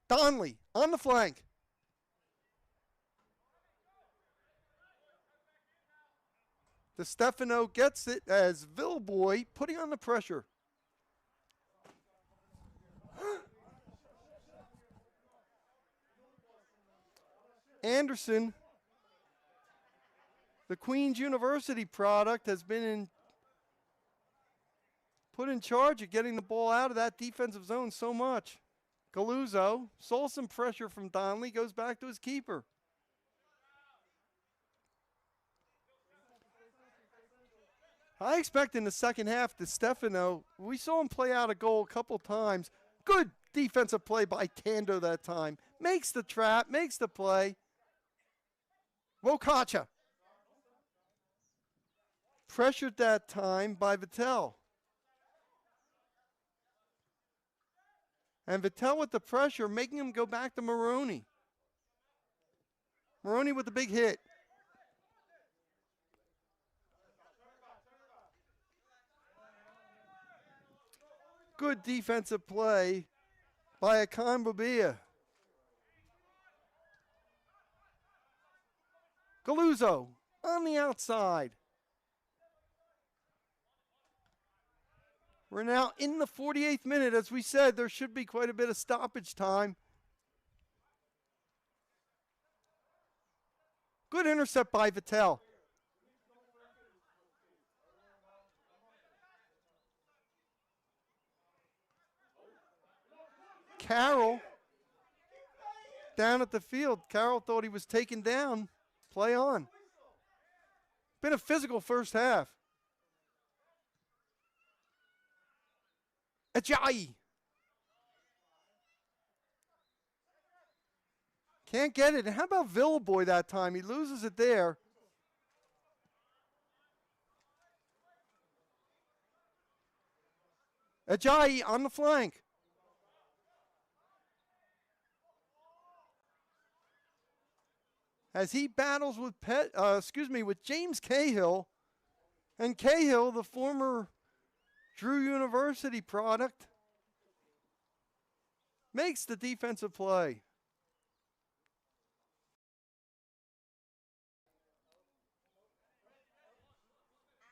Donnelly on the flank. DeStefano gets it as Villeboy putting on the pressure. Anderson, the Queen's University product, has been put in charge of getting the ball out of that defensive zone so much. Galuzzo saw some pressure from Donnelly, goes back to his keeper. I expect in the second half, DeStefano, we saw him play out a goal a couple times. Good defensive play by Tando that time. Makes the trap, makes the play. Wokacha. Pressured that time by Vittel. And Vittel with the pressure, making him go back to Maroney. Maroney with the big hit. Good defensive play by Akan Babia. Galuzzo on the outside. We're now in the 48th minute. As we said, there should be quite a bit of stoppage time. Good intercept by Vittel. Carroll down at the field. Carroll thought he was taken down. Play on. Been a physical first half. Ajayi. Can't get it. And how about Villaboy that time? He loses it there. Ajayi on the flank. As he battles with with James Cahill. And Cahill, the former Drew University product, makes the defensive play.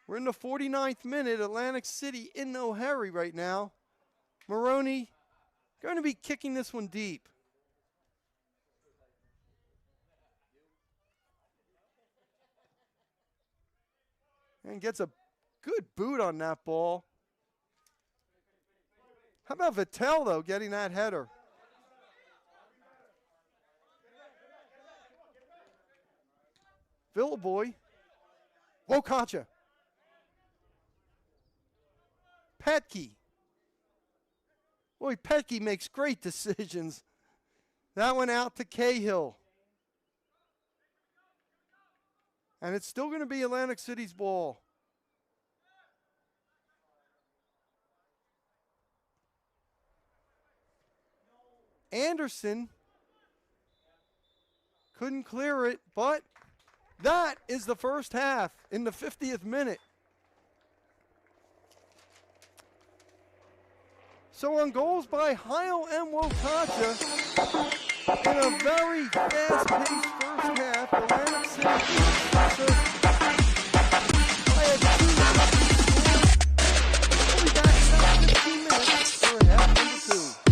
We're in the 49th minute. Atlantic City in no hurry right now. Maroney going to be kicking this one deep. And gets a good boot on that ball. How about Vittel, though, getting that header? Villaboy. Wokacha. Petke. Boy, Petke makes great decisions. That went out to Cahill. And it's still going to be Atlantic City's ball. Anderson couldn't clear it, but that is the first half in the 50th minute. So on goals by Heil and Wokacha, in a very fast-paced first half, Atlantic City by a 2-0 score. We'll be back in about 15 minutes for half number 2.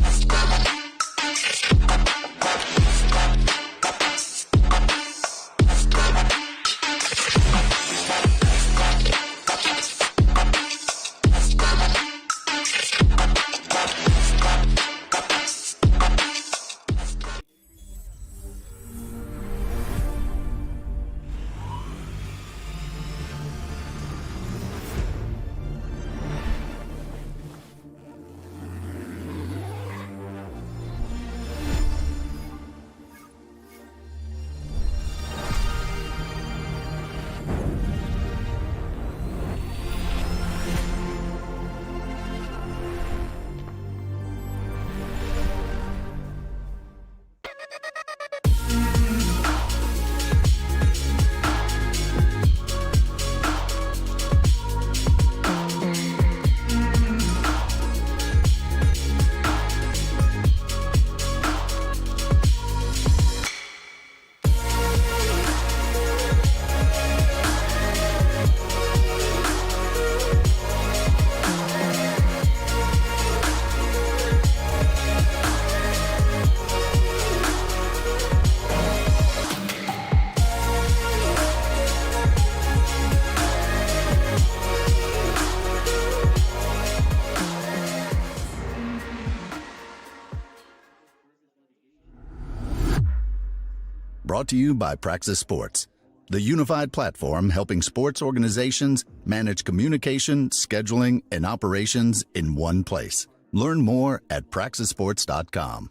Brought to you by Praxis Sports, the unified platform helping sports organizations manage communication, scheduling, and operations in one place. Learn more at praxisports.com.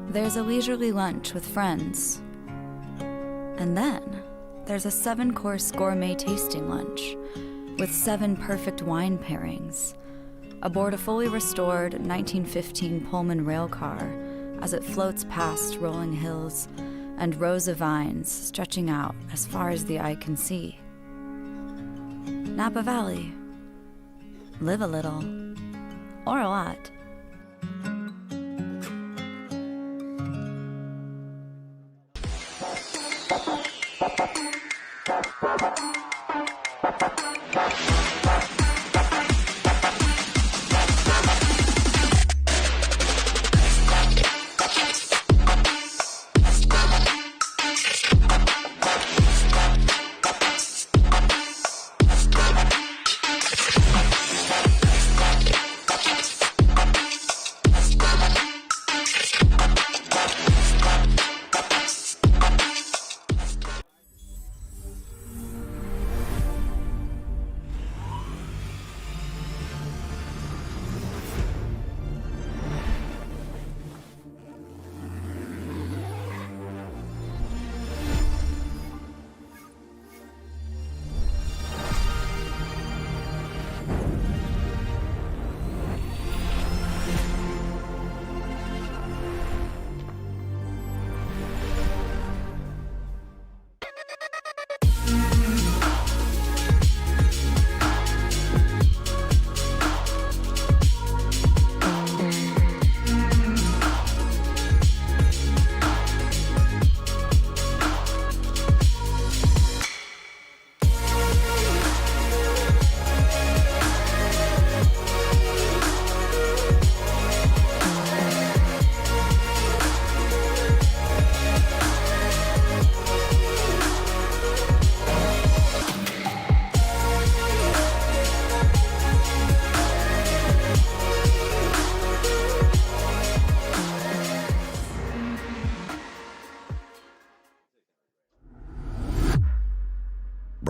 There's a leisurely lunch with friends. And then there's a 7-course gourmet tasting lunch with 7 perfect wine pairings aboard a fully restored 1915 Pullman rail car as it floats past rolling hills and rows of vines stretching out as far as the eye can see. Napa Valley. Live a little, or a lot.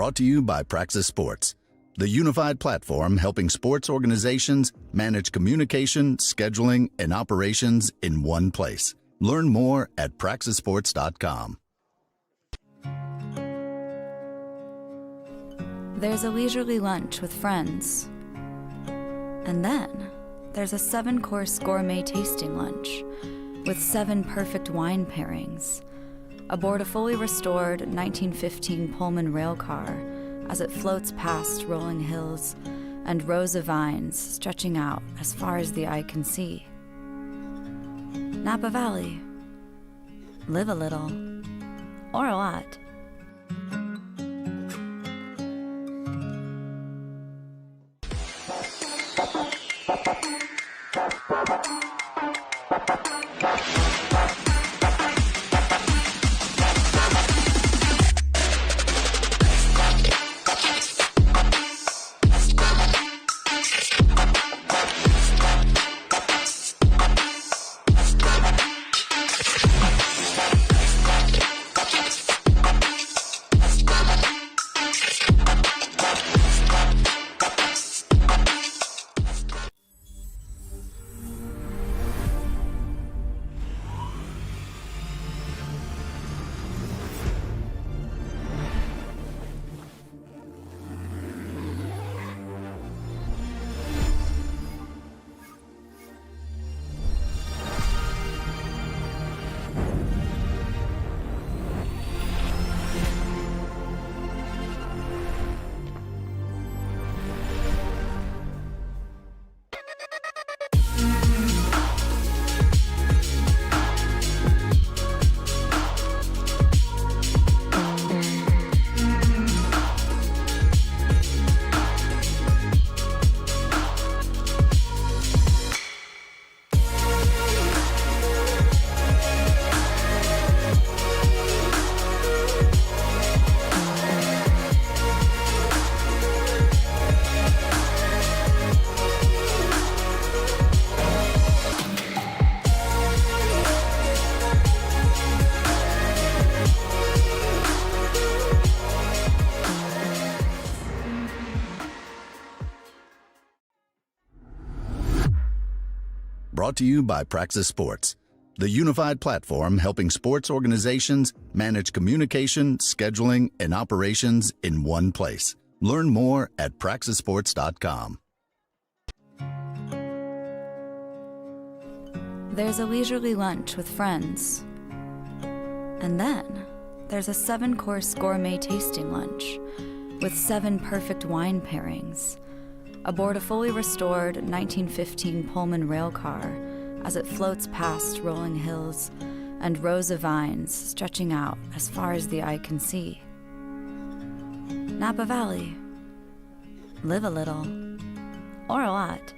Brought to you by Praxis Sports, the unified platform helping sports organizations manage communication, scheduling, and operations in one place. Learn more at praxisports.com. There's a leisurely lunch with friends. And then there's a 7-course gourmet tasting lunch with 7 perfect wine pairings aboard a fully restored 1915 Pullman rail car as it floats past rolling hills and rows of vines stretching out as far as the eye can see. Napa Valley. Live a little, or a lot. Brought to you by Praxis Sports, the unified platform helping sports organizations manage communication, scheduling, and operations in one place. Learn more at praxisports.com. There's a leisurely lunch with friends. And then there's a 7-course gourmet tasting lunch with 7 perfect wine pairings, aboard a fully restored 1915 Pullman railcar as it floats past rolling hills and rows of vines stretching out as far as the eye can see. Napa Valley. Live a little, or a lot.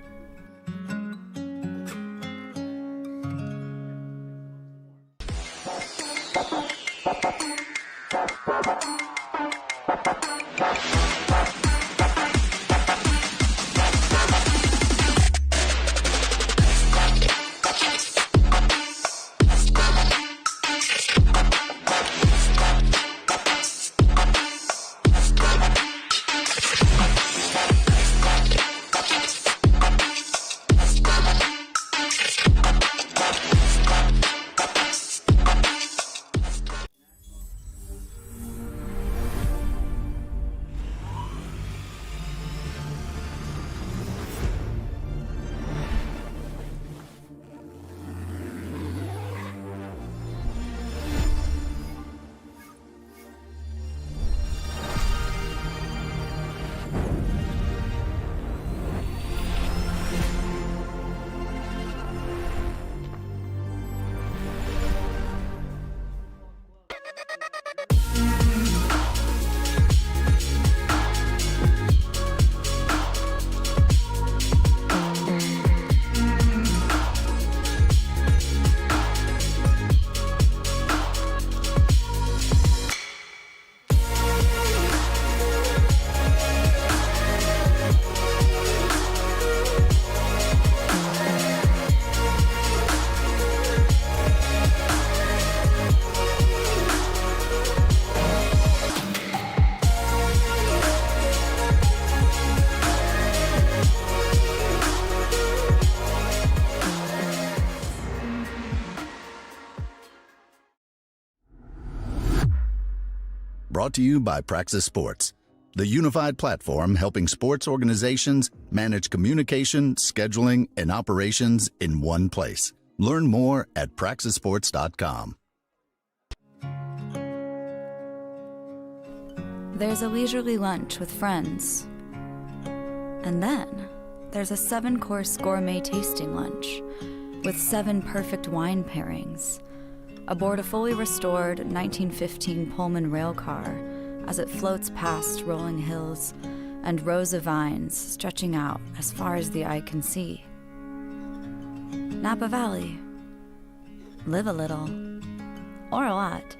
Brought to you by Praxis Sports, the unified platform helping sports organizations manage communication, scheduling, and operations in one place. Learn more at praxisports.com. There's a leisurely lunch with friends. And then there's a 7-course gourmet tasting lunch with 7 perfect wine pairings aboard a fully restored 1915 Pullman railcar as it floats past rolling hills and rows of vines stretching out as far as the eye can see. Napa Valley. Live a little, or a lot.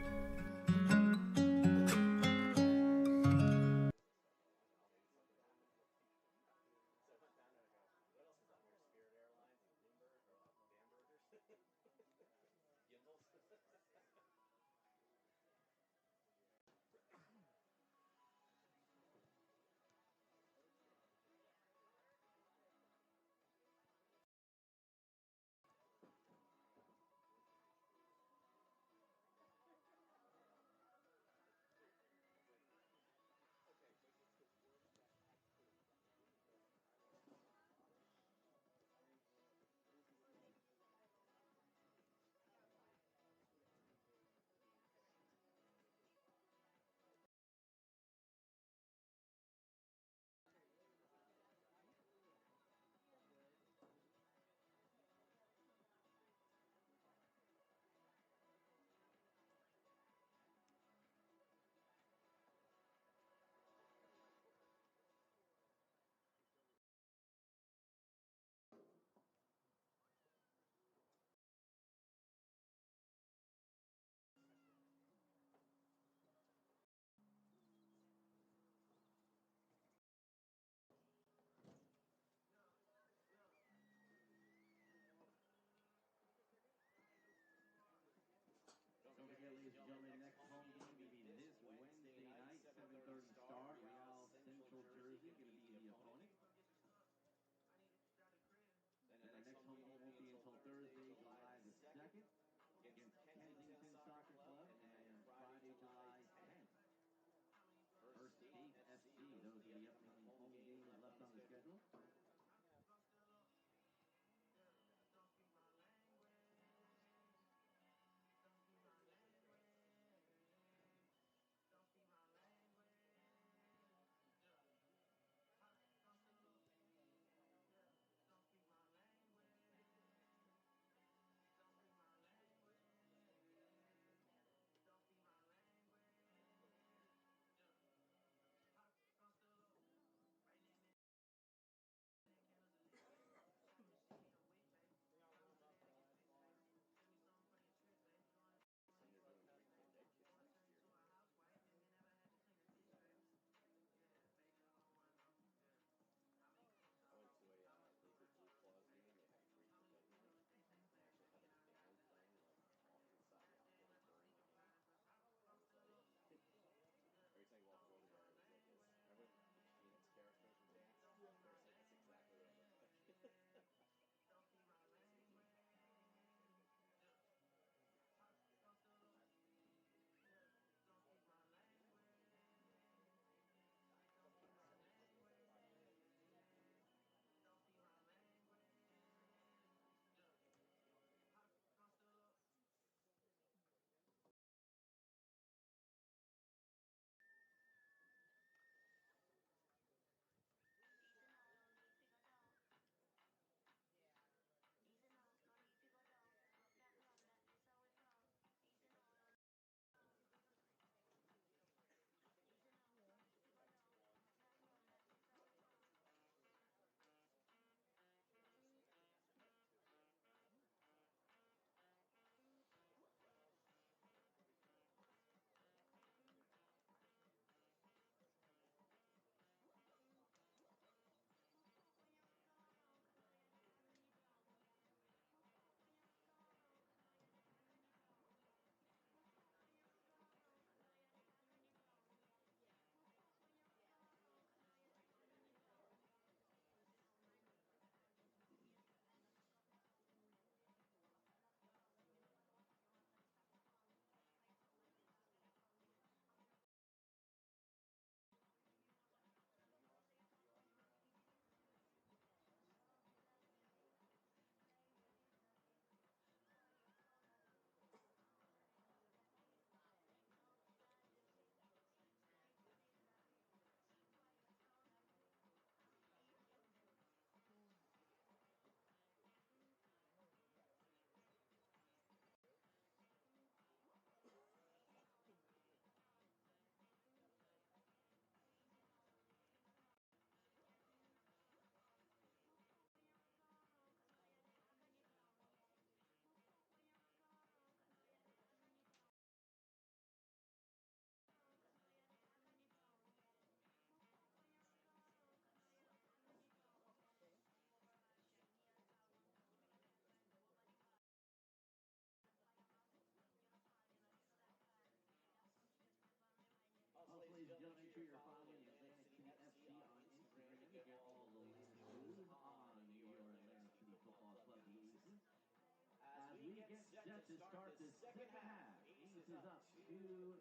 to start the second half. Ace is up 2-0.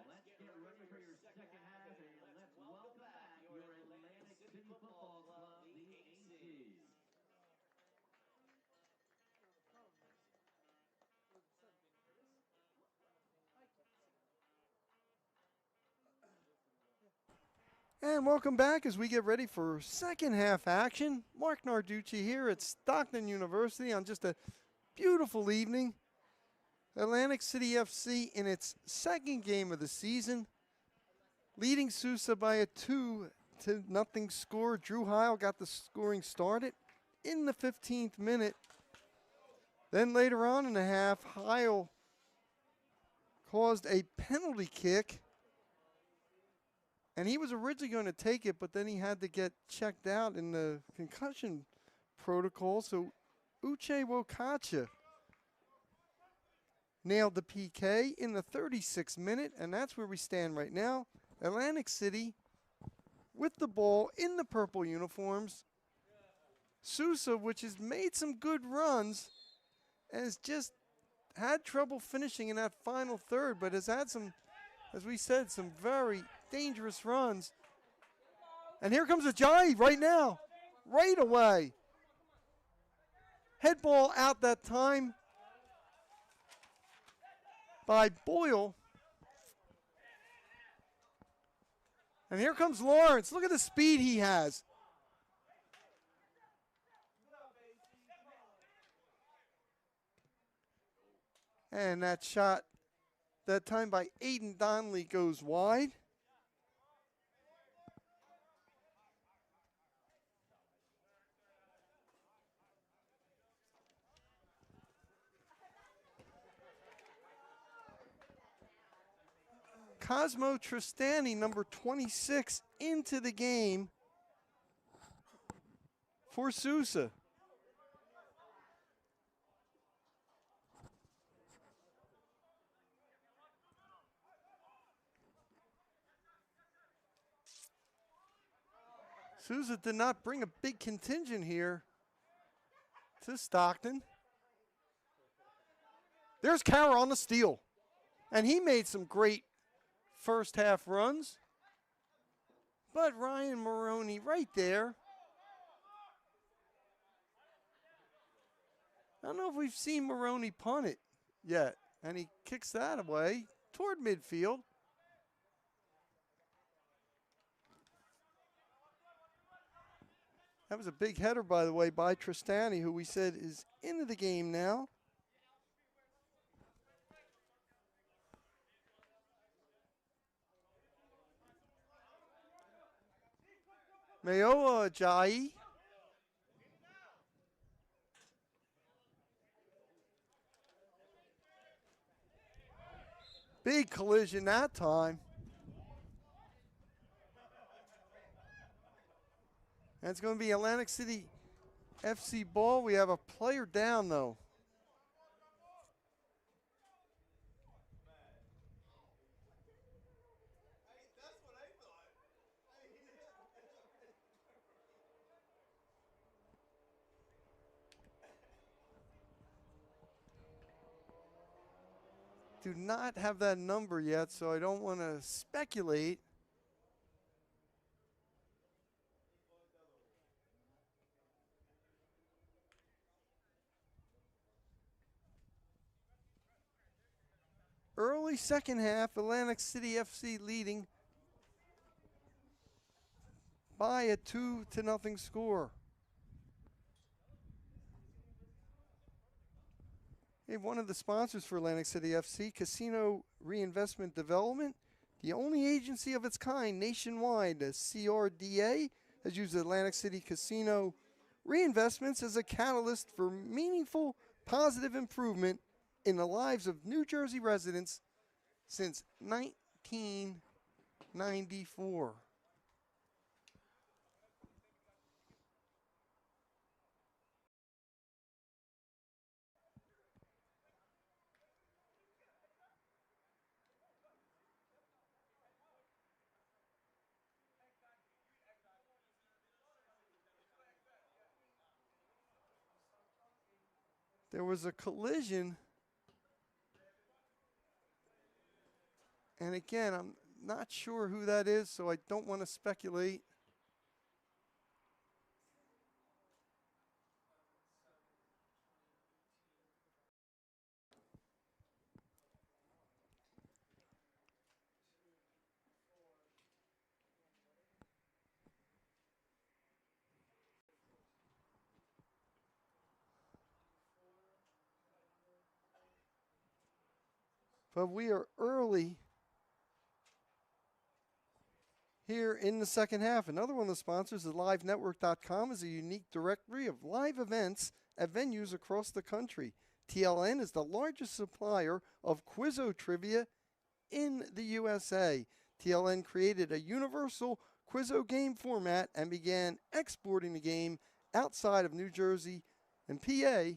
Let's get ready for your second half, and let's welcome back your Atlantic City Football Club, the Aces. And welcome back as we get ready for second half action. Mark Narducci here at Stockton University on just a beautiful evening. Atlantic City FC in its second game of the season, leading SUSA by a 2-0 score. Drew Heil got the scoring started in the 15th minute. Then later on in the half, Heil caused a penalty kick. And he was originally going to take it, but then he had to get checked out in the concussion protocol. So Uche Wokacha nailed the PK in the 36th minute, and that's where we stand right now. Atlantic City with the ball in the purple uniforms. SUSA, which has made some good runs, has just had trouble finishing in that final third, but has had some, as we said, some very dangerous runs. And here comes Ajayi right now, right away. Head ball out that time by Boyle. And here comes Lawrence. Look at the speed he has. And that shot, that time by Aiden Donnelly, goes wide. Cosmo Tristani, number 26, into the game for SUSA. SUSA did not bring a big contingent here to Stockton. There's Kara on the steal. And he made some great first half runs. But Ryan Maroney right there. I don't know if we've seen Maroney punt it yet. And he kicks that away toward midfield. That was a big header, by the way, by Tristani, who we said is into the game now. Mayoa Ajayi. Big collision that time. And it's going to be Atlantic City FC ball. We have a player down, though. Do not have that number yet, so I don't want to speculate. Early second half, Atlantic City FC leading by a 2-0 score. Hey, one of the sponsors for Atlantic City FC, Casino Reinvestment Development, the only agency of its kind nationwide, the CRDA, has used Atlantic City Casino Reinvestments as a catalyst for meaningful, positive improvement in the lives of New Jersey residents since 1994. There was a collision. And again, I'm not sure who that is, so I don't want to speculate. But we are early here in the second half. Another one of the sponsors is LiveNetwork.com is a unique directory of live events at venues across the country. TLN is the largest supplier of Quizzo trivia in the USA. TLN created a universal Quizzo game format and began exporting the game outside of New Jersey and PA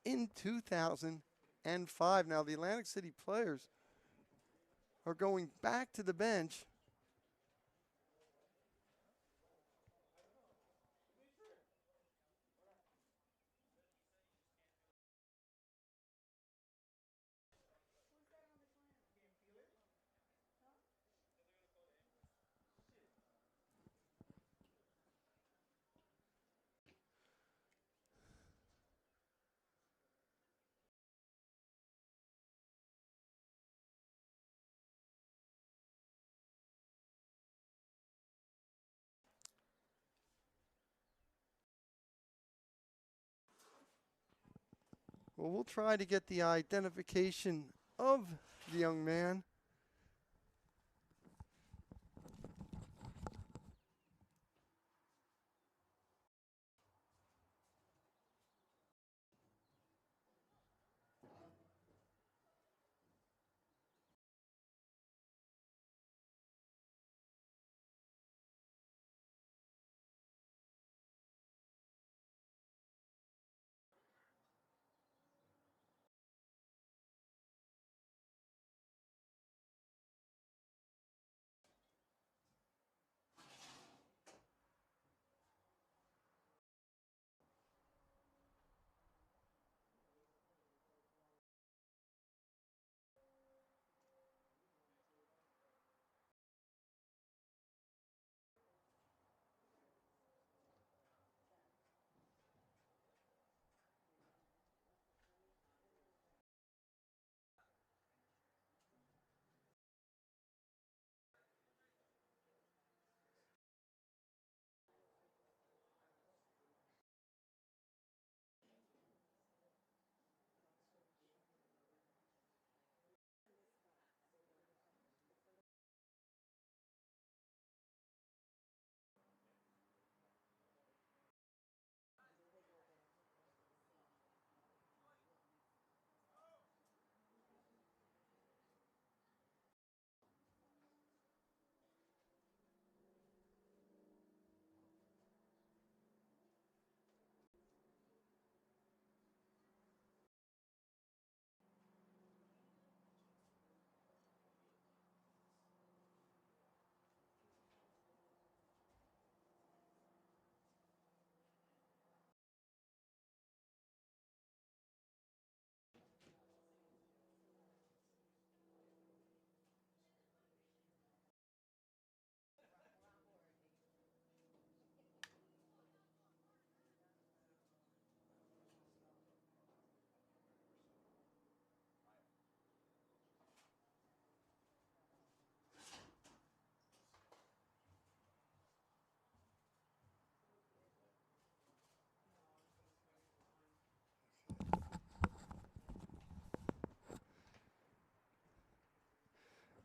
in 2005. Now, the Atlantic City players are going back to the bench. Well, we'll try to get the identification of the young man.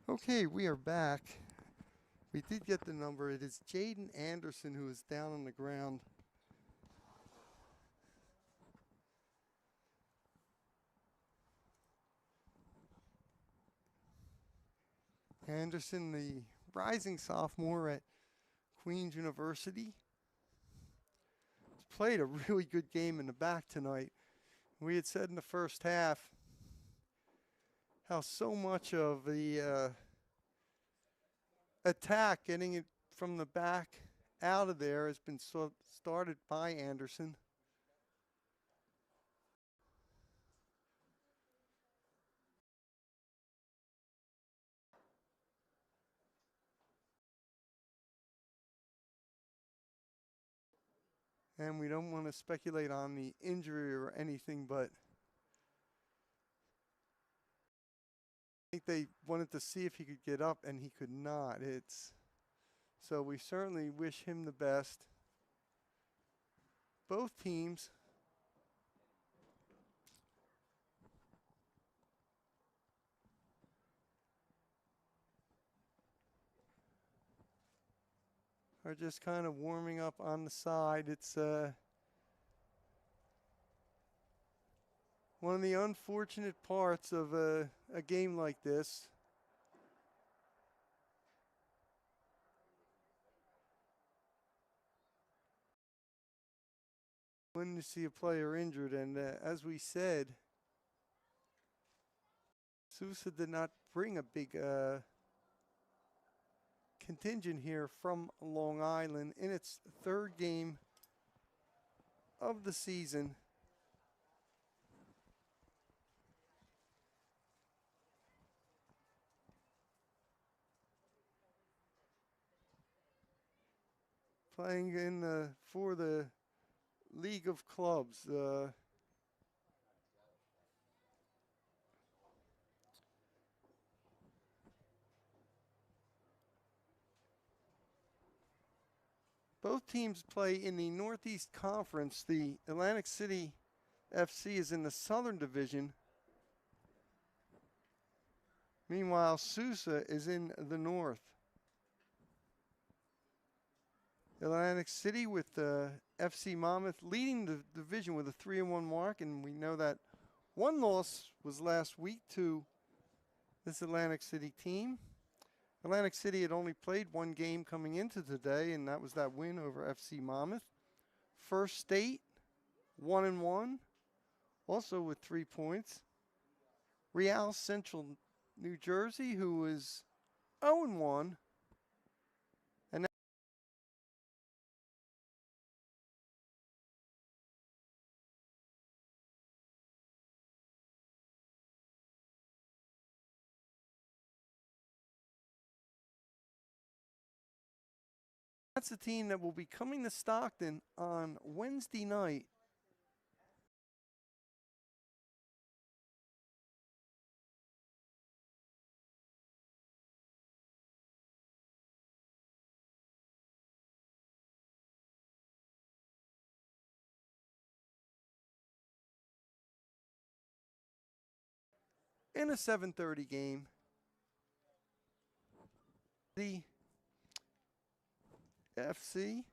Okay, we are back. We did get the number. It is Jaden Anderson who is down on the ground. Anderson, the rising sophomore at Queens University, has played a really good game in the back tonight. We had said in the first half how so much of the attack, getting it from the back out of there, has been started by Anderson. And we don't want to speculate on the injury or anything, but I think they wanted to see if he could get up, and he could not. So we certainly wish him the best. Both teams are just kind of warming up on the side. It's one of the unfortunate parts of a game like this. When you see a player injured, and as we said, SUSA did not bring a big contingent here from Long Island in its third game of the season. Playing in for the League of Clubs. Both teams play in the Northeast Conference. The Atlantic City FC is in the Southern Division. Meanwhile, SUSA is in the North. Atlantic City with FC Monmouth leading the division with a 3-1 mark, and we know that one loss was last week to this Atlantic City team. Atlantic City had only played one game coming into today, and that was that win over FC Monmouth. First State, 1-1, also with 3 points. Real Central New Jersey, who was 0-1. And that's the team that will be coming to Stockton on Wednesday night. In a 7:30 game. The FC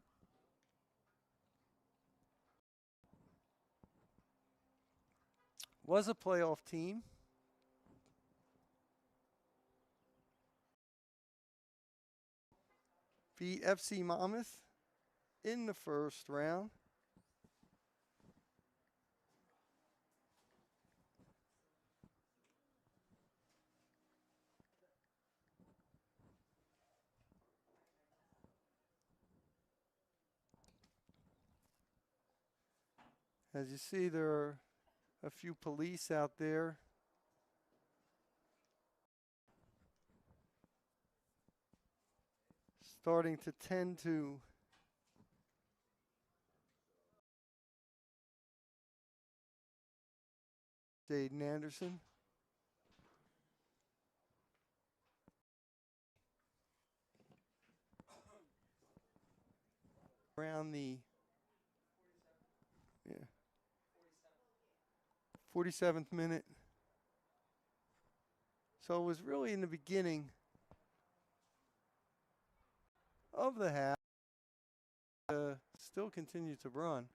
was a playoff team. Beat FC Monmouth in the first round. As you see, there are a few police out there. Starting to tend to Jaden Anderson. Around the 47th minute. So it was really in the beginning of the half. Still continues to run.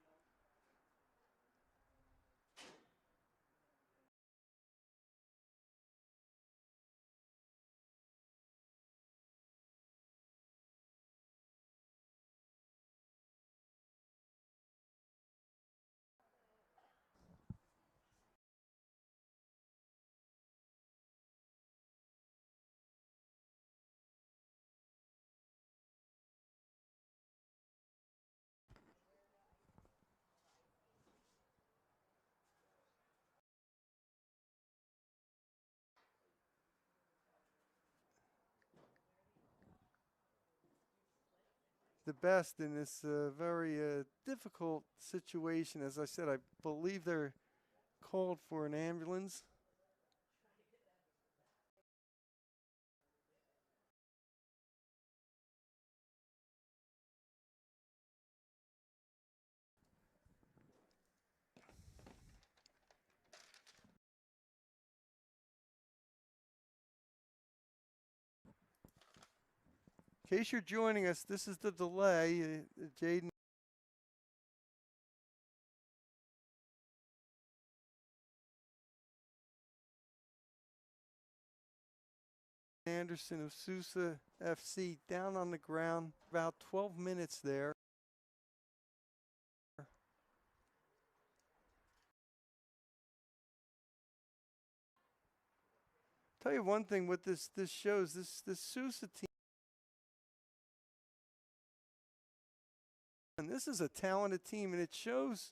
the best in this very difficult situation. As I said, I believe they're called for an ambulance. In case you're joining us, this is the delay. Jaden Anderson of SUSA FC down on the ground, about 12 minutes there. Tell you one thing, what this shows, this SUSA team, and this is a talented team, and it shows,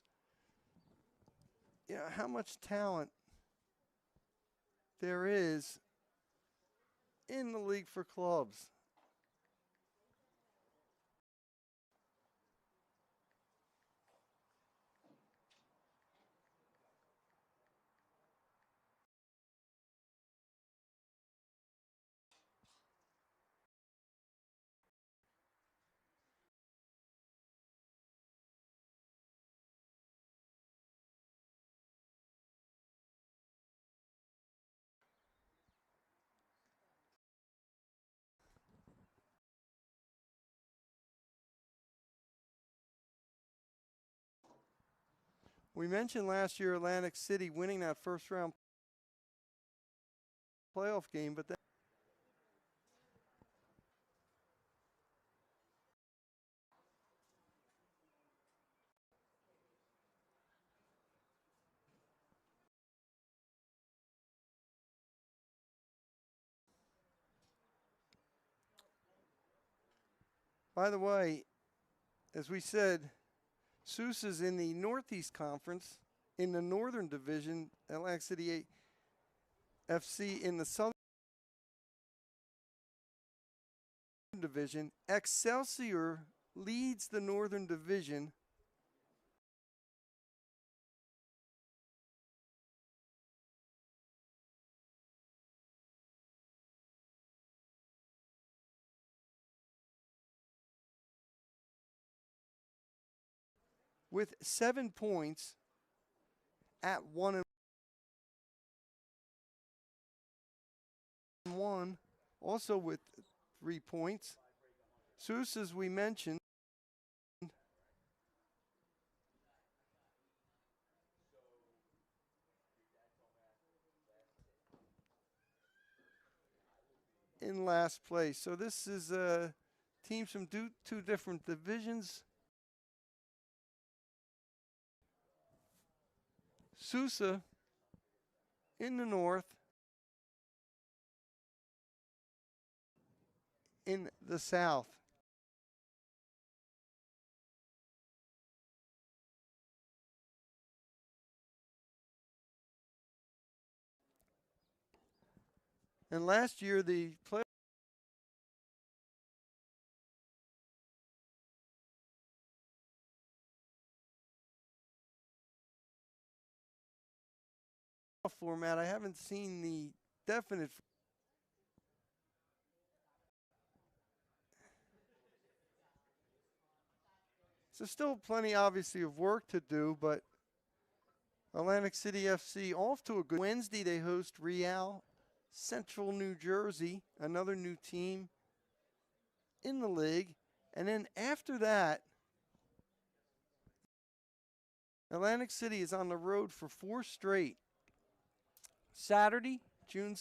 you know, how much talent there is in the league for clubs. We mentioned last year Atlantic City winning that first round playoff game, but by the way, as we said, SUSA's in the Northeast Conference in the Northern Division, Atlantic City FC in the Southern Division. Excelsior leads the Northern Division. With 7 points at 1-1, also with 3 points. SUSA, as we mentioned, in last place. So this is teams from two different divisions. SUSA in the north, in the south. And last year, the playoff format, I haven't seen the definite. So still plenty, obviously, of work to do, but Atlantic City FC off to a good Wednesday. They host Real Central New Jersey, another new team in the league. And then after that, Atlantic City is on the road for 4 straight. Saturday, June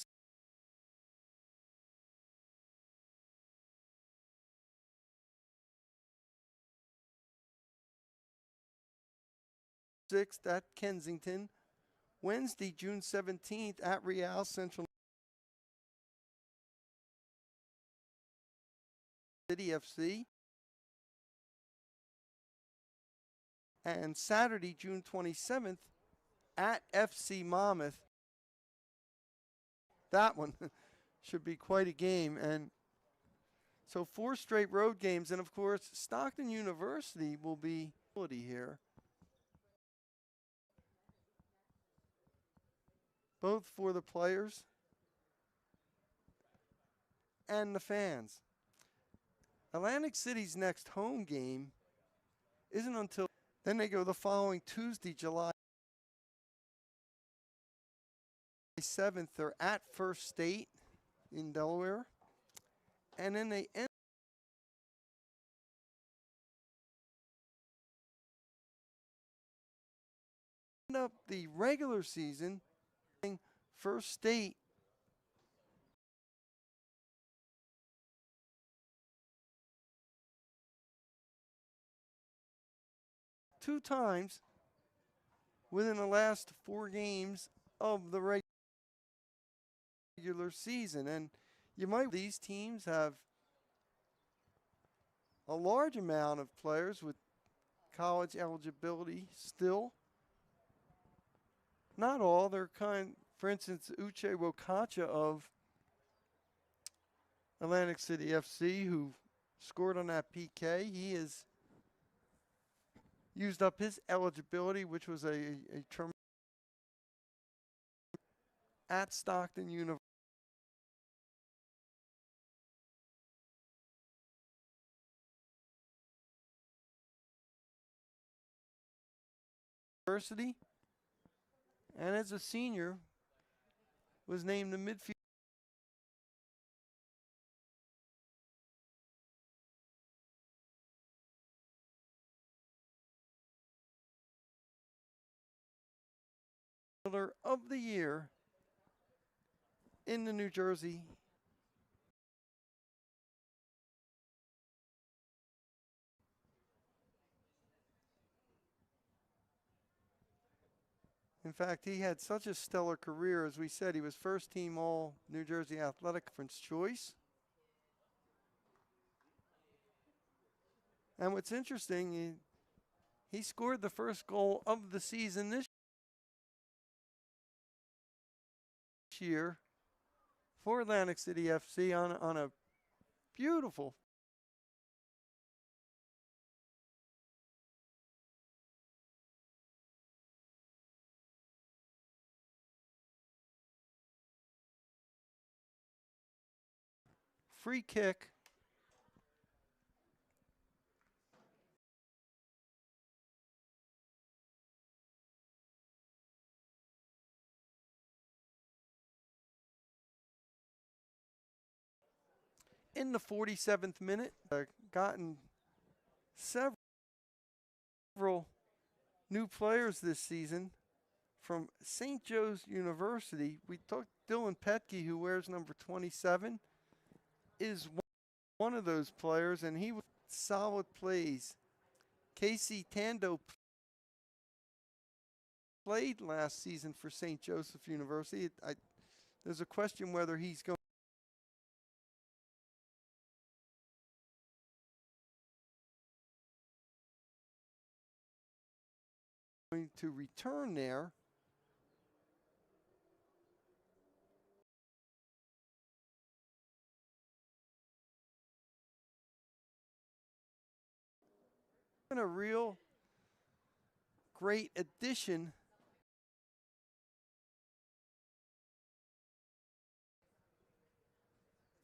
6th at Kensington. Wednesday, June 17th at Real Central City FC. And Saturday, June 27th at FC Monmouth. That one should be quite a game. And So 4 straight road games, and of course, Stockton University will be here. Both for the players and the fans. Atlantic City's next home game isn't until then. They go the following Tuesday, July 7th. They're at First State in Delaware. And then they end up the regular season First State two times within the last 4 games of the regular season. And these teams have a large amount of players with college eligibility still. Not all. They're for instance, Uche Wokacha of Atlantic City FC, who scored on that PK. He has used up his eligibility, which was a term at Stockton University. And as a senior, was named the midfielder of the year in the New Jersey In fact, he had such a stellar career. As we said, he was first team All New Jersey Athletic Conference choice. And what's interesting, he scored the first goal of the season this year for Atlantic City FC on a beautiful free kick. In the 47th minute, gotten several new players this season from St. Joe's University. We talked Dylan Petke, who wears number 27, is one of those players, and he was solid plays. Casey Tando played last season for St. Joseph University. There's a question whether he's going to return there. And a real great addition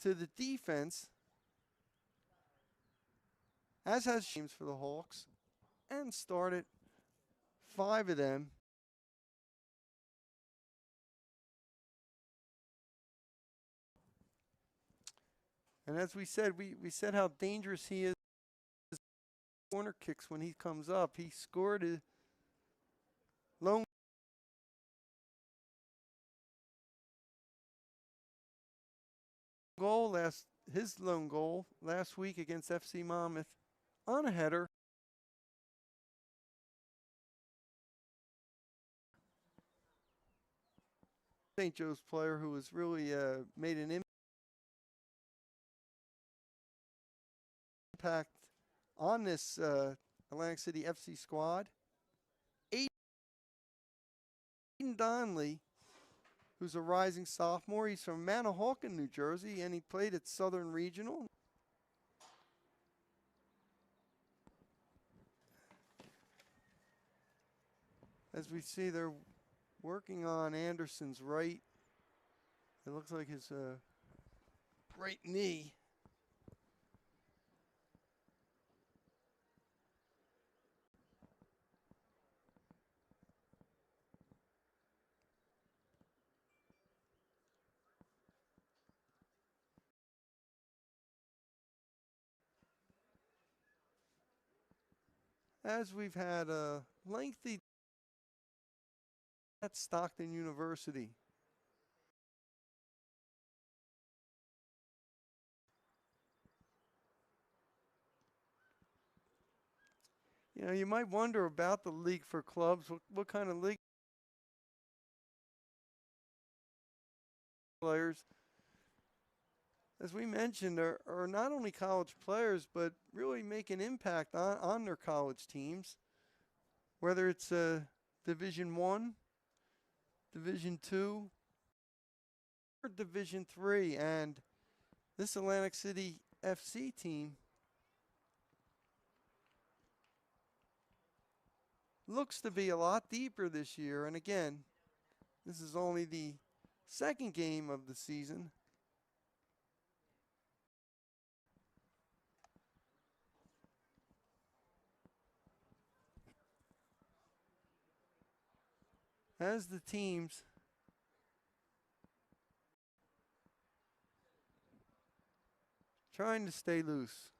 to the defense, as has teams for the Hawks, and started 5 of them. And as we said, we said how dangerous he is. Corner kicks when he comes up. He scored a lone goal his lone goal last week against FC Monmouth on a header. St. Joe's player who has really made an impact on this Atlantic City FC squad. Aiden Donnelly, who's a rising sophomore. He's from Manahawkin, New Jersey, and he played at Southern Regional. As we see, they're working on Anderson's right. It looks like his right knee. As we've had a lengthy at Stockton University. You know, you might wonder about the league for clubs. What kind of league players? As we mentioned, are not only college players, but really make an impact on their college teams, whether it's Division I, Division II, or Division III. And this Atlantic City FC team looks to be a lot deeper this year. And again, this is only the second game of the season. As the teams trying to stay loose.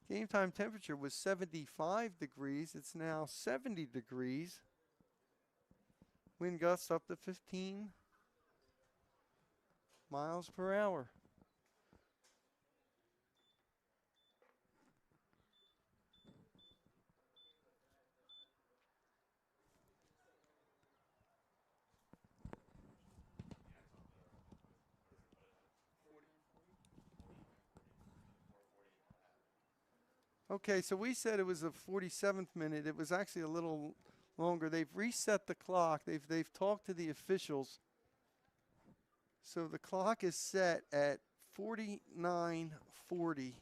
Game time temperature was 75 degrees. It's now 70 degrees. Wind gusts up to 15 miles per hour. Okay, so we said it was the 47th minute. It was actually a little longer. They've reset the clock. They've talked to the officials. So the clock is set at 49:40.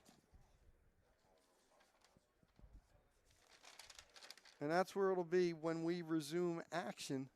And that's where it'll be when we resume action.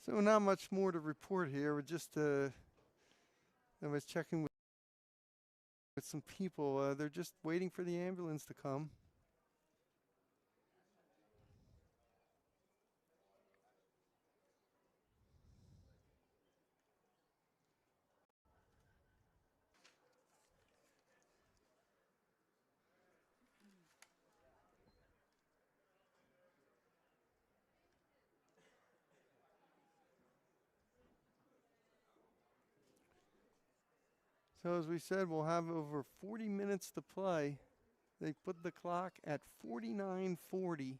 So not much more to report here. We're just I was checking with some people. They're just waiting for the ambulance to come. So as we said, we'll have over 40 minutes to play. They put the clock at 49:40.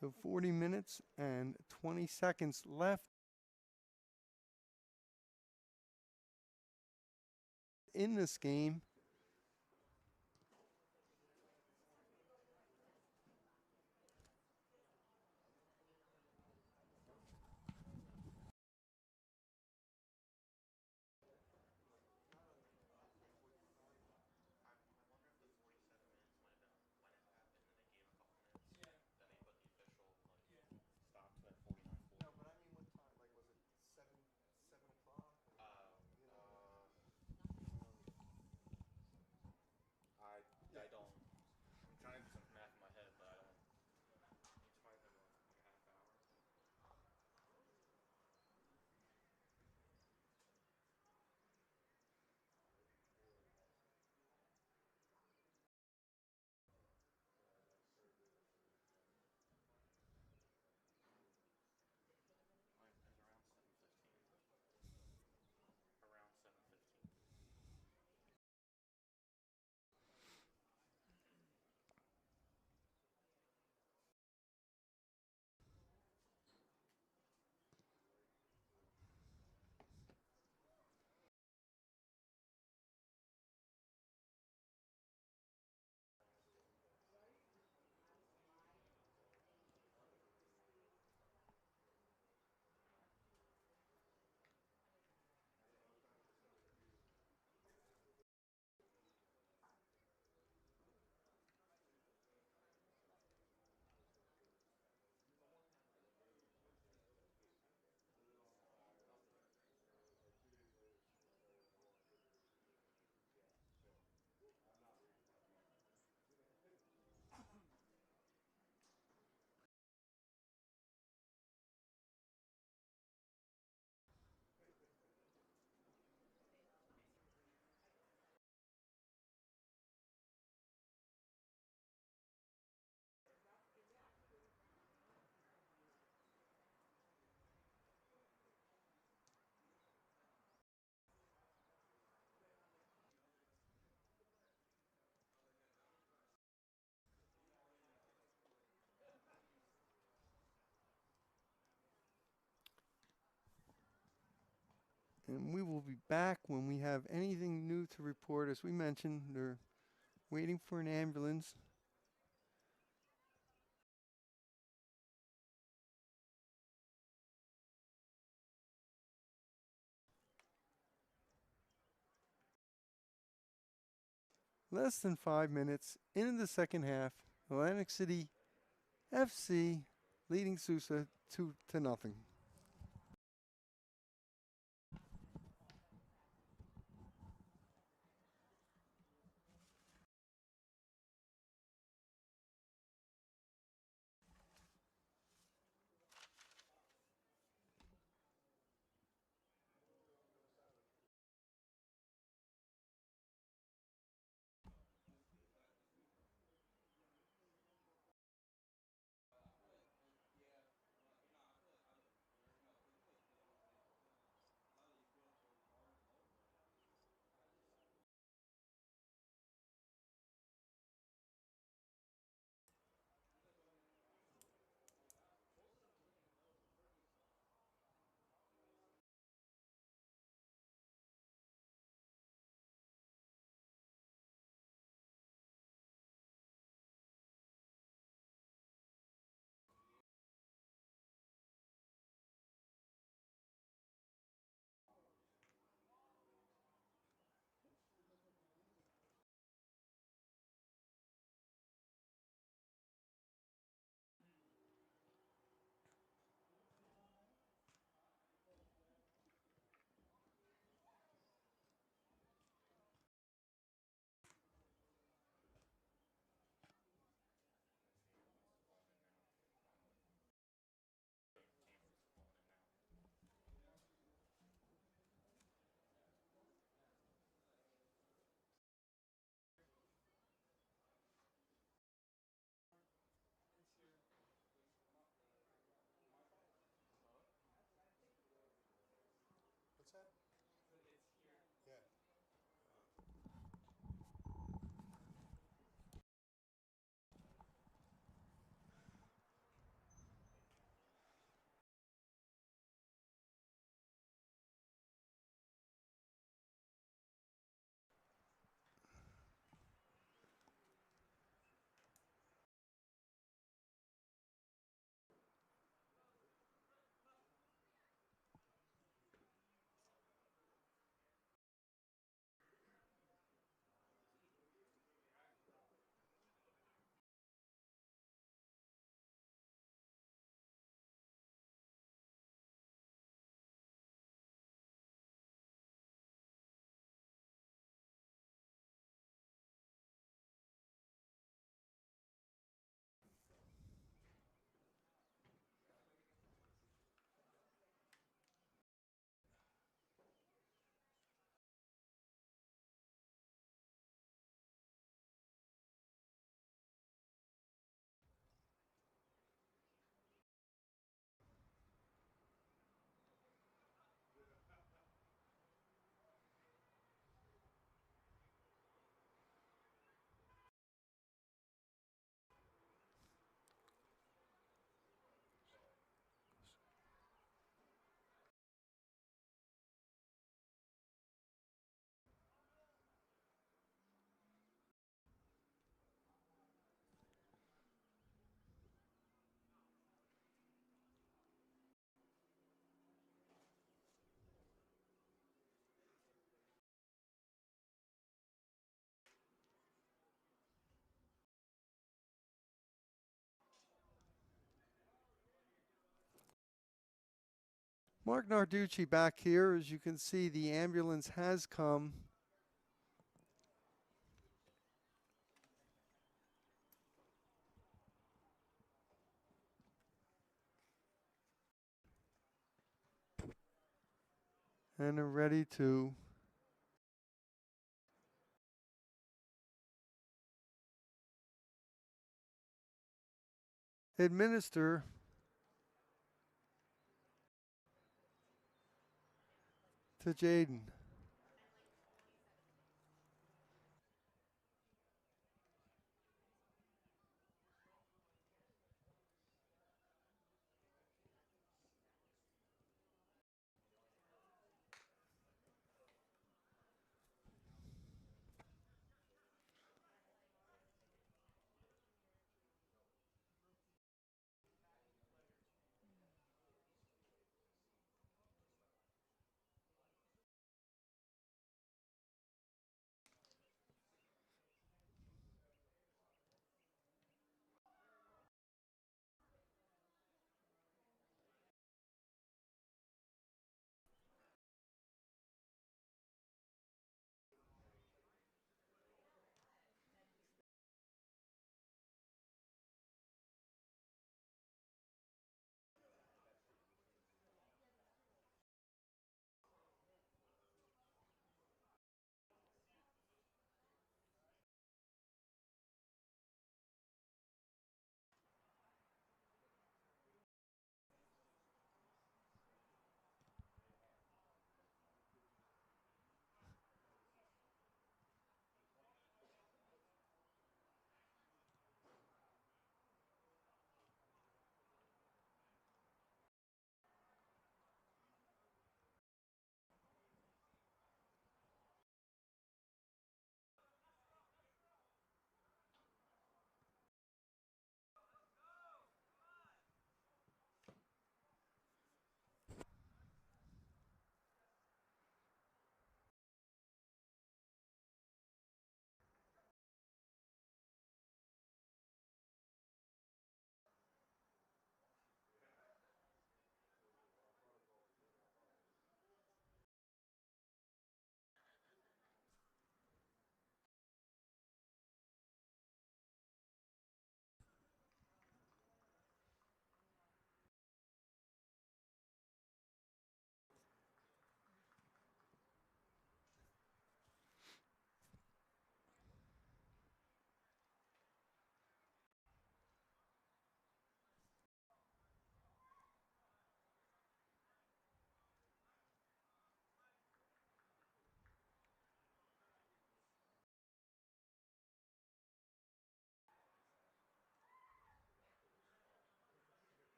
So 40 minutes and 20 seconds left in this game. I wonder if the 47 minutes might have been when it happened, and they gave a couple minutes. Yeah. Then they put the official stop to at 49:40. No, but I mean, what time? Like, was it 7 o'clock? You know, I don't. I'm trying to do some math in my head, but I don't. Each fight had what, like a half hour. It was around 7:15. Around 7:15. And we will be back when we have anything new to report. As we mentioned, they're waiting for an ambulance. Less than 5 minutes into the second half, Atlantic City FC leading SUSA 2-0. Mark Narducci back here. As you can see, the ambulance has come. And are ready to administer to Jaden.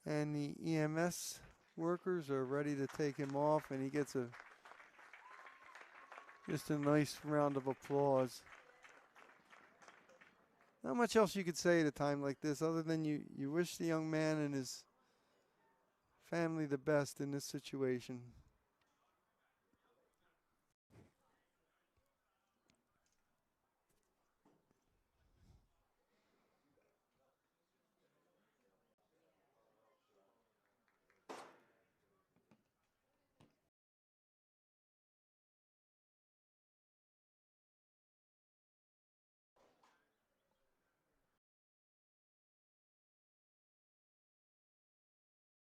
And the EMS workers are ready to take him off, and he gets just a nice round of applause. Not much else you could say at a time like this other than you wish the young man and his family the best in this situation.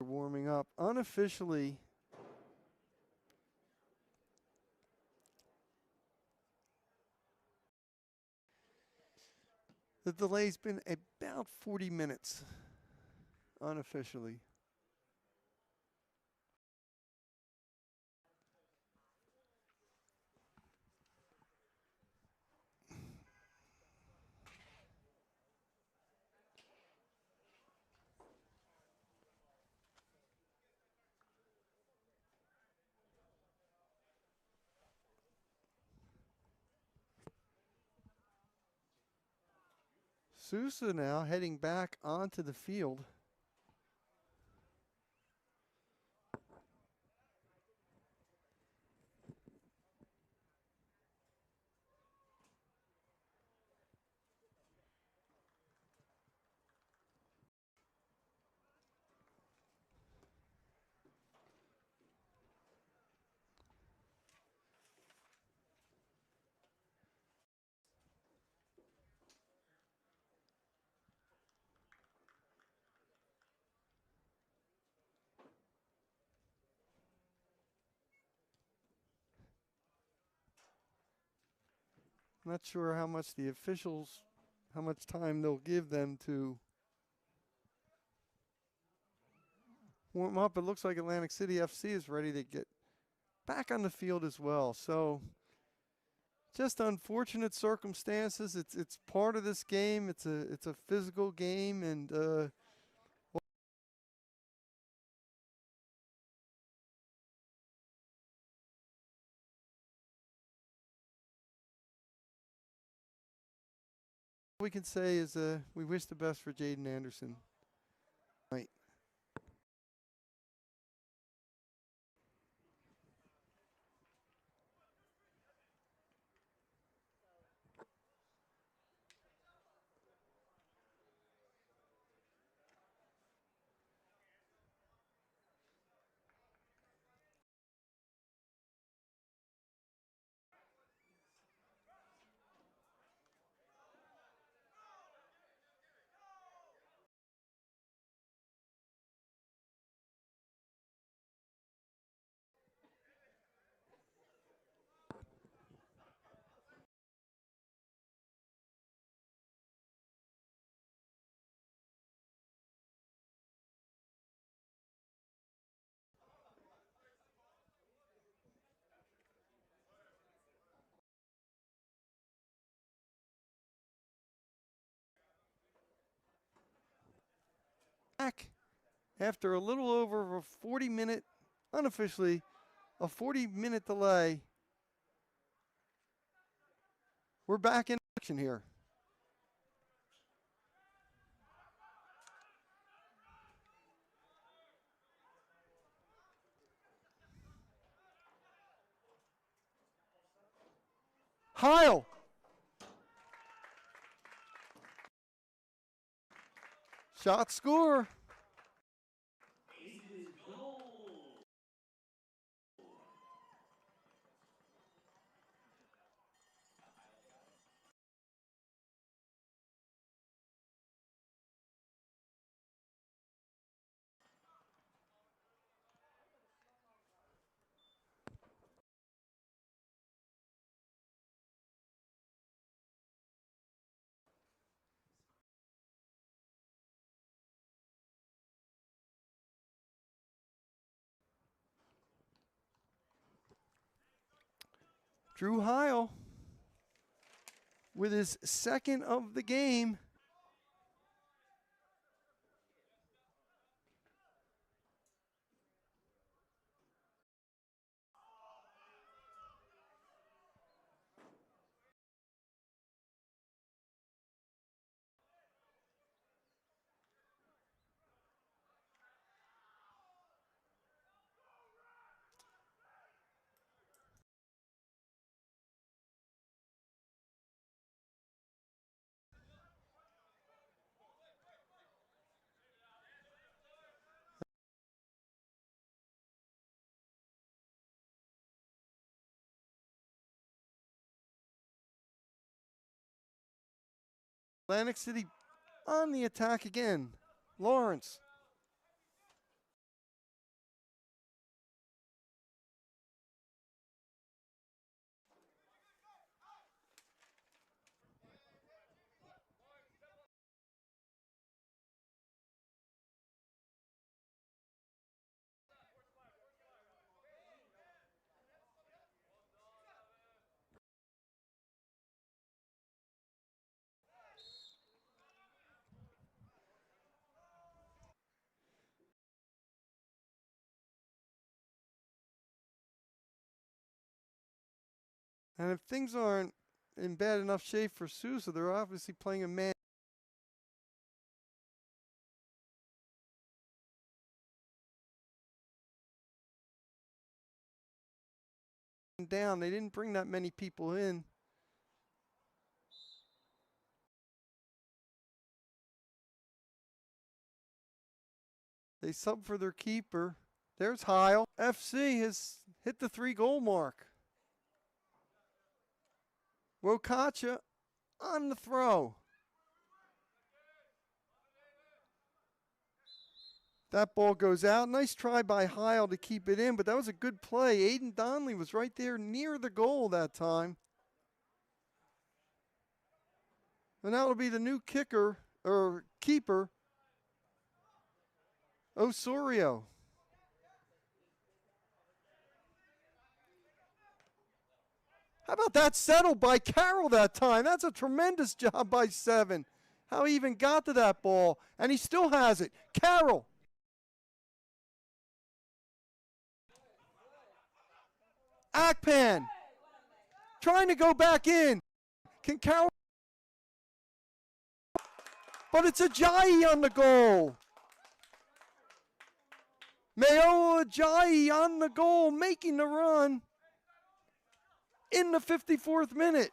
Warming up unofficially. The delay's been about 40 minutes unofficially. SUSA now heading back onto the field. Not sure how much the officials, how much time they'll give them to warm up. It looks like Atlantic City FC is ready to get back on the field as well. So just unfortunate circumstances. It's part of this game. It's a physical game, and all we can say is we wish the best for Jaden Anderson. Right. Back after a little over a 40-minute, unofficially, a 40-minute delay. We're back in action here. Heil. Shot score. Drew Heil with his second of the game. Atlantic City on the attack again. Lawrence. And if things aren't in bad enough shape for SUSA, they're obviously playing a man. down. They didn't bring that many people in. They sub for their keeper. There's Heil. FC has hit the 3-goal mark. Wokacha on the throw. That ball goes out. Nice try by Heil to keep it in, but that was a good play. Aiden Donnelly was right there near the goal that time. And that will be the new kicker, or keeper, Osorio. How about that settled by Carroll that time? That's a tremendous job by 7. How he even got to that ball, and he still has it. Carroll. Akpan trying to go back in. Can Carroll? But it's Ajayi on the goal. Mayo Ajayi on the goal, making the run in the 54th minute.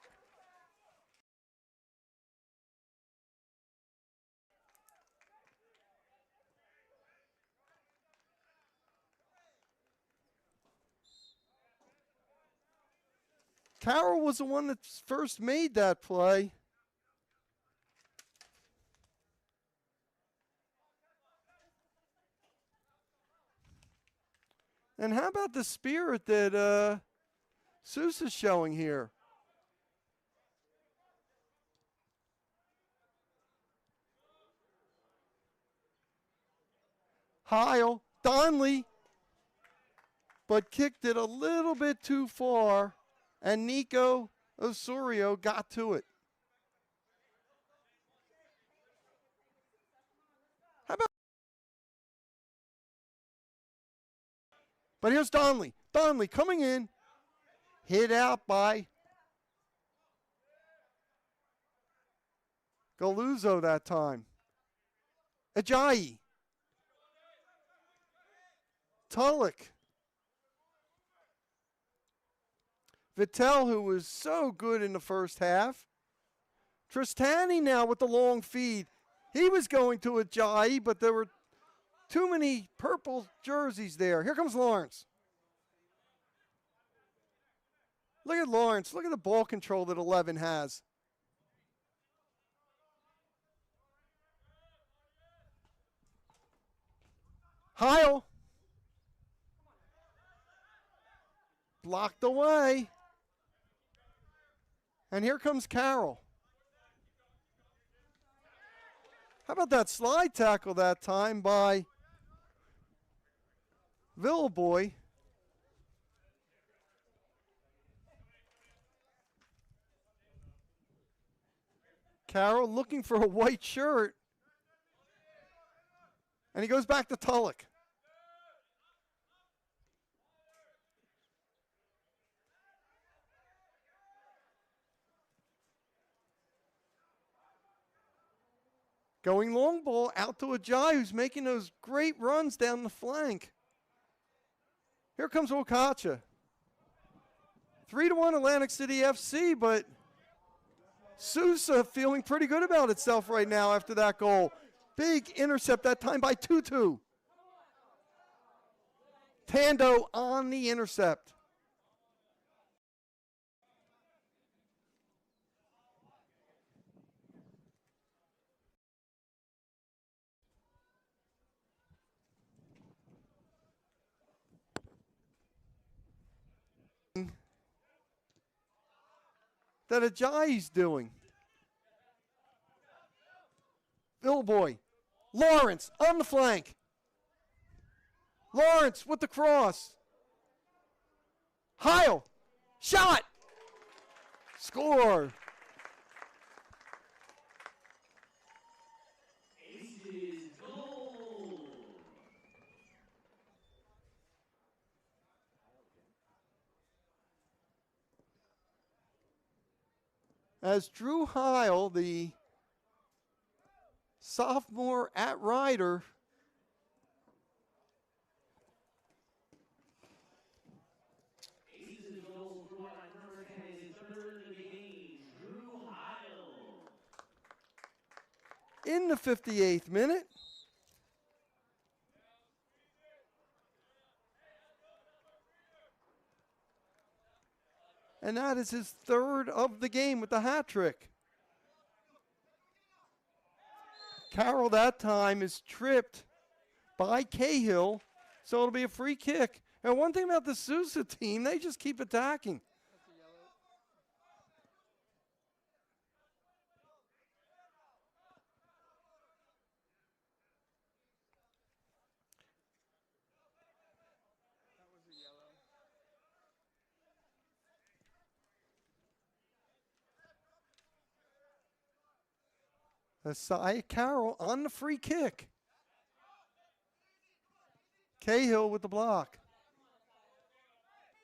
Carroll was the one that first made that play. And how about the spirit that SUSA's showing here? Heil, Donnelly, but kicked it a little bit too far, and Nico Osorio got to it. How about? But here's Donnelly. Donnelly coming in, hit out by Galuzzo that time. Ajayi. Tulloch. Vittel, who was so good in the first half. Tristani now with the long feed. He was going to Ajayi, but there were too many purple jerseys there. Here comes Lawrence. Look at Lawrence. Look at the ball control that 11 has. Heil. Blocked away. And here comes Carroll. How about that slide tackle that time by Villaboy? Carroll looking for a white shirt. And he goes back to Tulloch. Going long ball out to Ajayi, who's making those great runs down the flank. Here comes Wokacha. 3-1 Atlantic City FC, but SUSA feeling pretty good about itself right now after that goal. Big intercept that time by Tutu. Tando on the intercept. That Ajayi's doing. Billboy. Lawrence on the flank. Lawrence with the cross. Heil. Shot. Score. As Drew Heil, the sophomore at Ryder, in the 58th minute. And that is his third of the game with the hat trick. Carroll that time is tripped by Cahill, so it'll be a free kick. And one thing about the SUSA team, they just keep attacking. Asai Carroll on the free kick. Cahill with the block.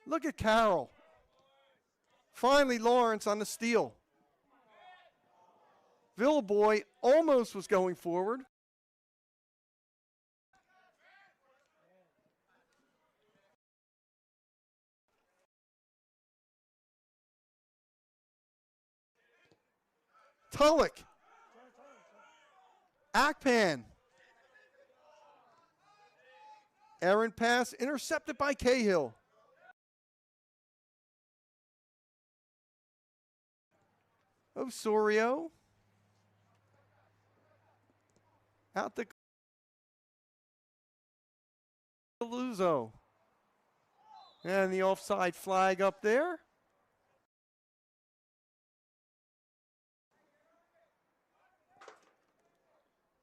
Look at Carroll. Finally, Lawrence on the steal. Villeboy almost was going forward. Tulloch. Akpan. Errant pass intercepted by Cahill. Osorio. Out to Luzo. And the offside flag up there.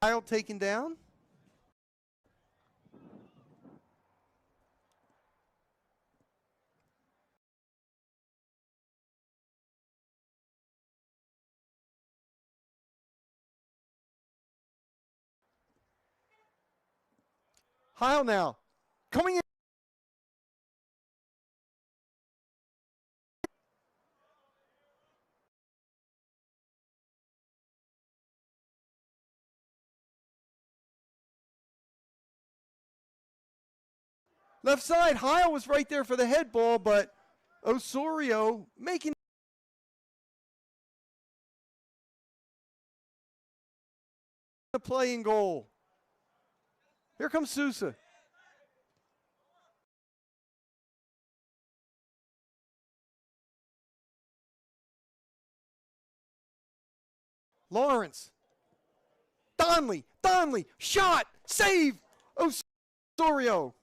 Kyle taken down. Heil now. Coming in. Left side, Heil was right there for the head ball, but Osorio making the play in goal. Here comes SUSA. Lawrence. Donley, shot, save, Osorio.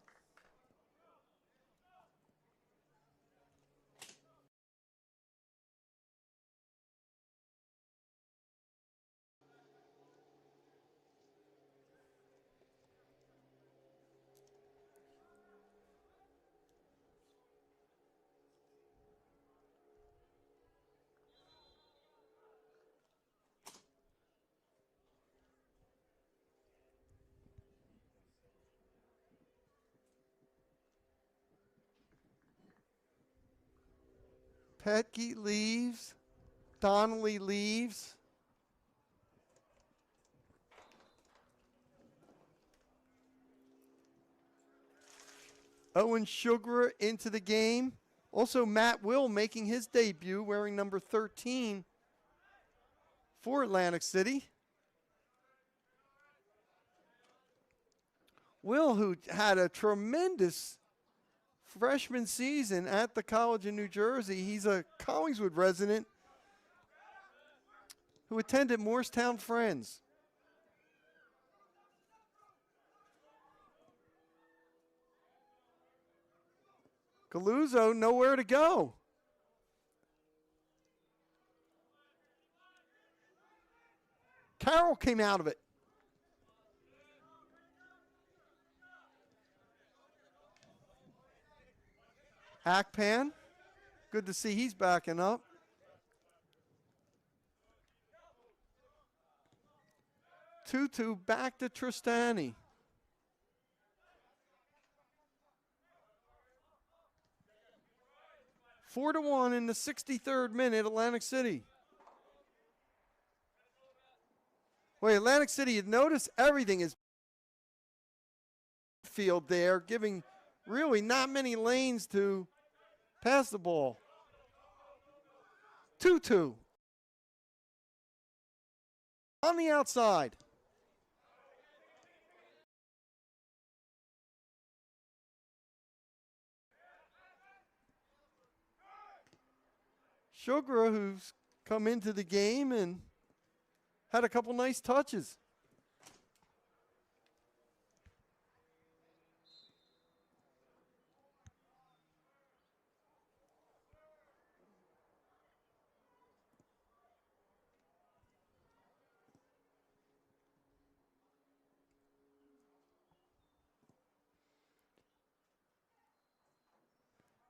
Petke leaves. Donnelly leaves. Owen Sugar into the game. Also Matt Will making his debut wearing number 13 for Atlantic City. Will, who had a tremendous freshman season at the College in New Jersey. He's a Collingswood resident who attended Morristown Friends. Galuzzo nowhere to go. Carroll came out of it. Akpan, good to see he's backing up. Tutu back to Tristani. Four to 1 in the 63rd minute, Atlantic City. Wait, Atlantic City, you notice everything is field there, giving really not many lanes to pass the ball. 2-2. On the outside. Sugar, who's come into the game and had a couple nice touches.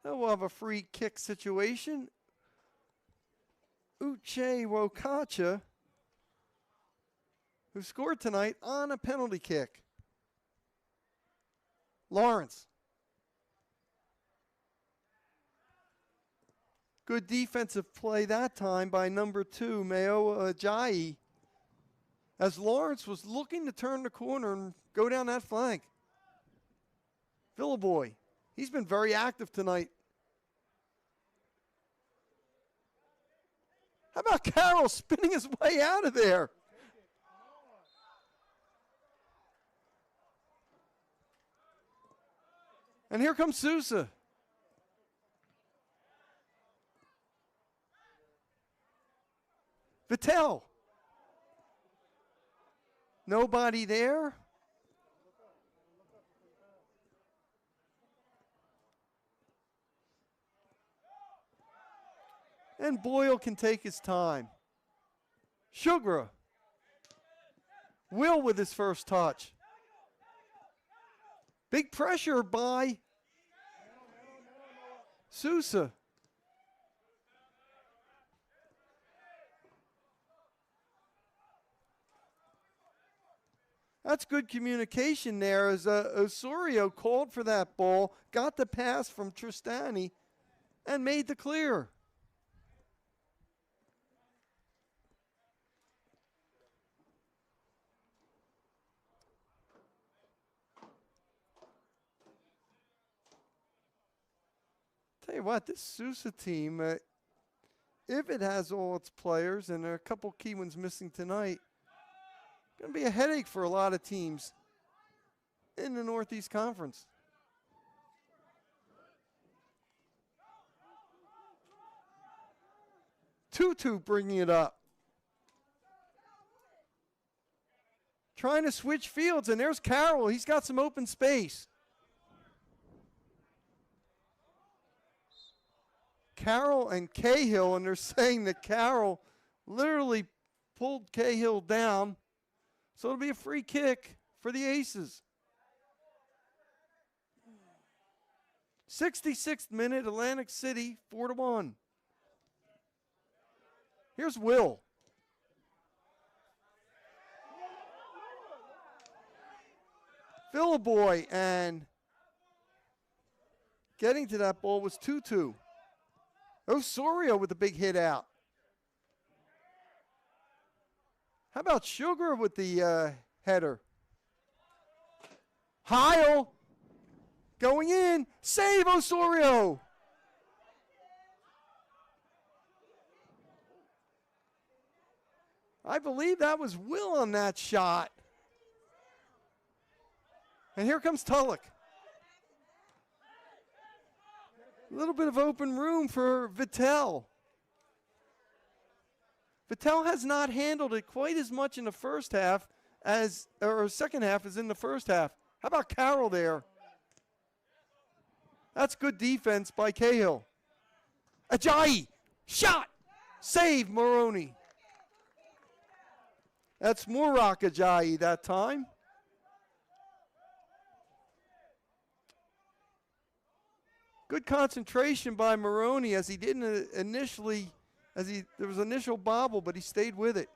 Now we'll have a free kick situation. Uche Wokacha, who scored tonight on a penalty kick. Lawrence. Good defensive play that time by number 2, Mayo Ajayi, as Lawrence was looking to turn the corner and go down that flank. Villaboy, he's been very active tonight. How about Carroll spinning his way out of there? And here comes SUSA. Vittel. Nobody there. And Boyle can take his time. Sugra. Will with his first touch. Big pressure by SUSA. That's good communication there as Osorio called for that ball, got the pass from Tristani, and made the clear. Tell you what, this SUSA team, if it has all its players, and there are a couple key ones missing tonight, going to be a headache for a lot of teams in the Northeast Conference. Tutu bringing it up. Trying to switch fields, and there's Carroll. He's got some open space. Carroll and Cahill, and they're saying that Carroll literally pulled Cahill down. So it'll be a free kick for the Aces. 66th minute, Atlantic City, 4-1. Here's Will. Villaboy, and getting to that ball was Tutu. Osorio with a big hit out. How about Sugar with the header? Heil going in. Save Osorio. I believe that was Will on that shot. And here comes Tulloch. A little bit of open room for Vittel. Vittel has not handled it quite as much in the first half as, or second half as in the first half. How about Carroll there? That's good defense by Cahill. Ajayi, shot, save Moroni. That's Murak Ajayi that time. Good concentration by Moroni as he didn't initially, there was initial bobble, but he stayed with it.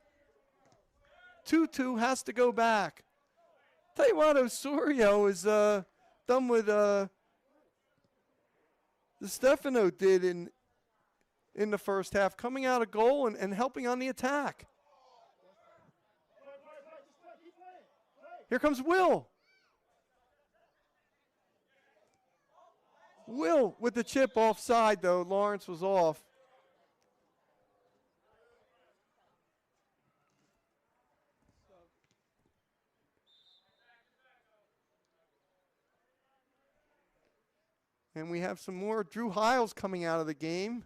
2-2 has to go back. Tell you what, Osorio is done with the Stefano did in the first half, coming out of goal and helping on the attack. Here comes Will. Will with the chip offside, though. Lawrence was off. And we have some more Drew Hiles coming out of the game.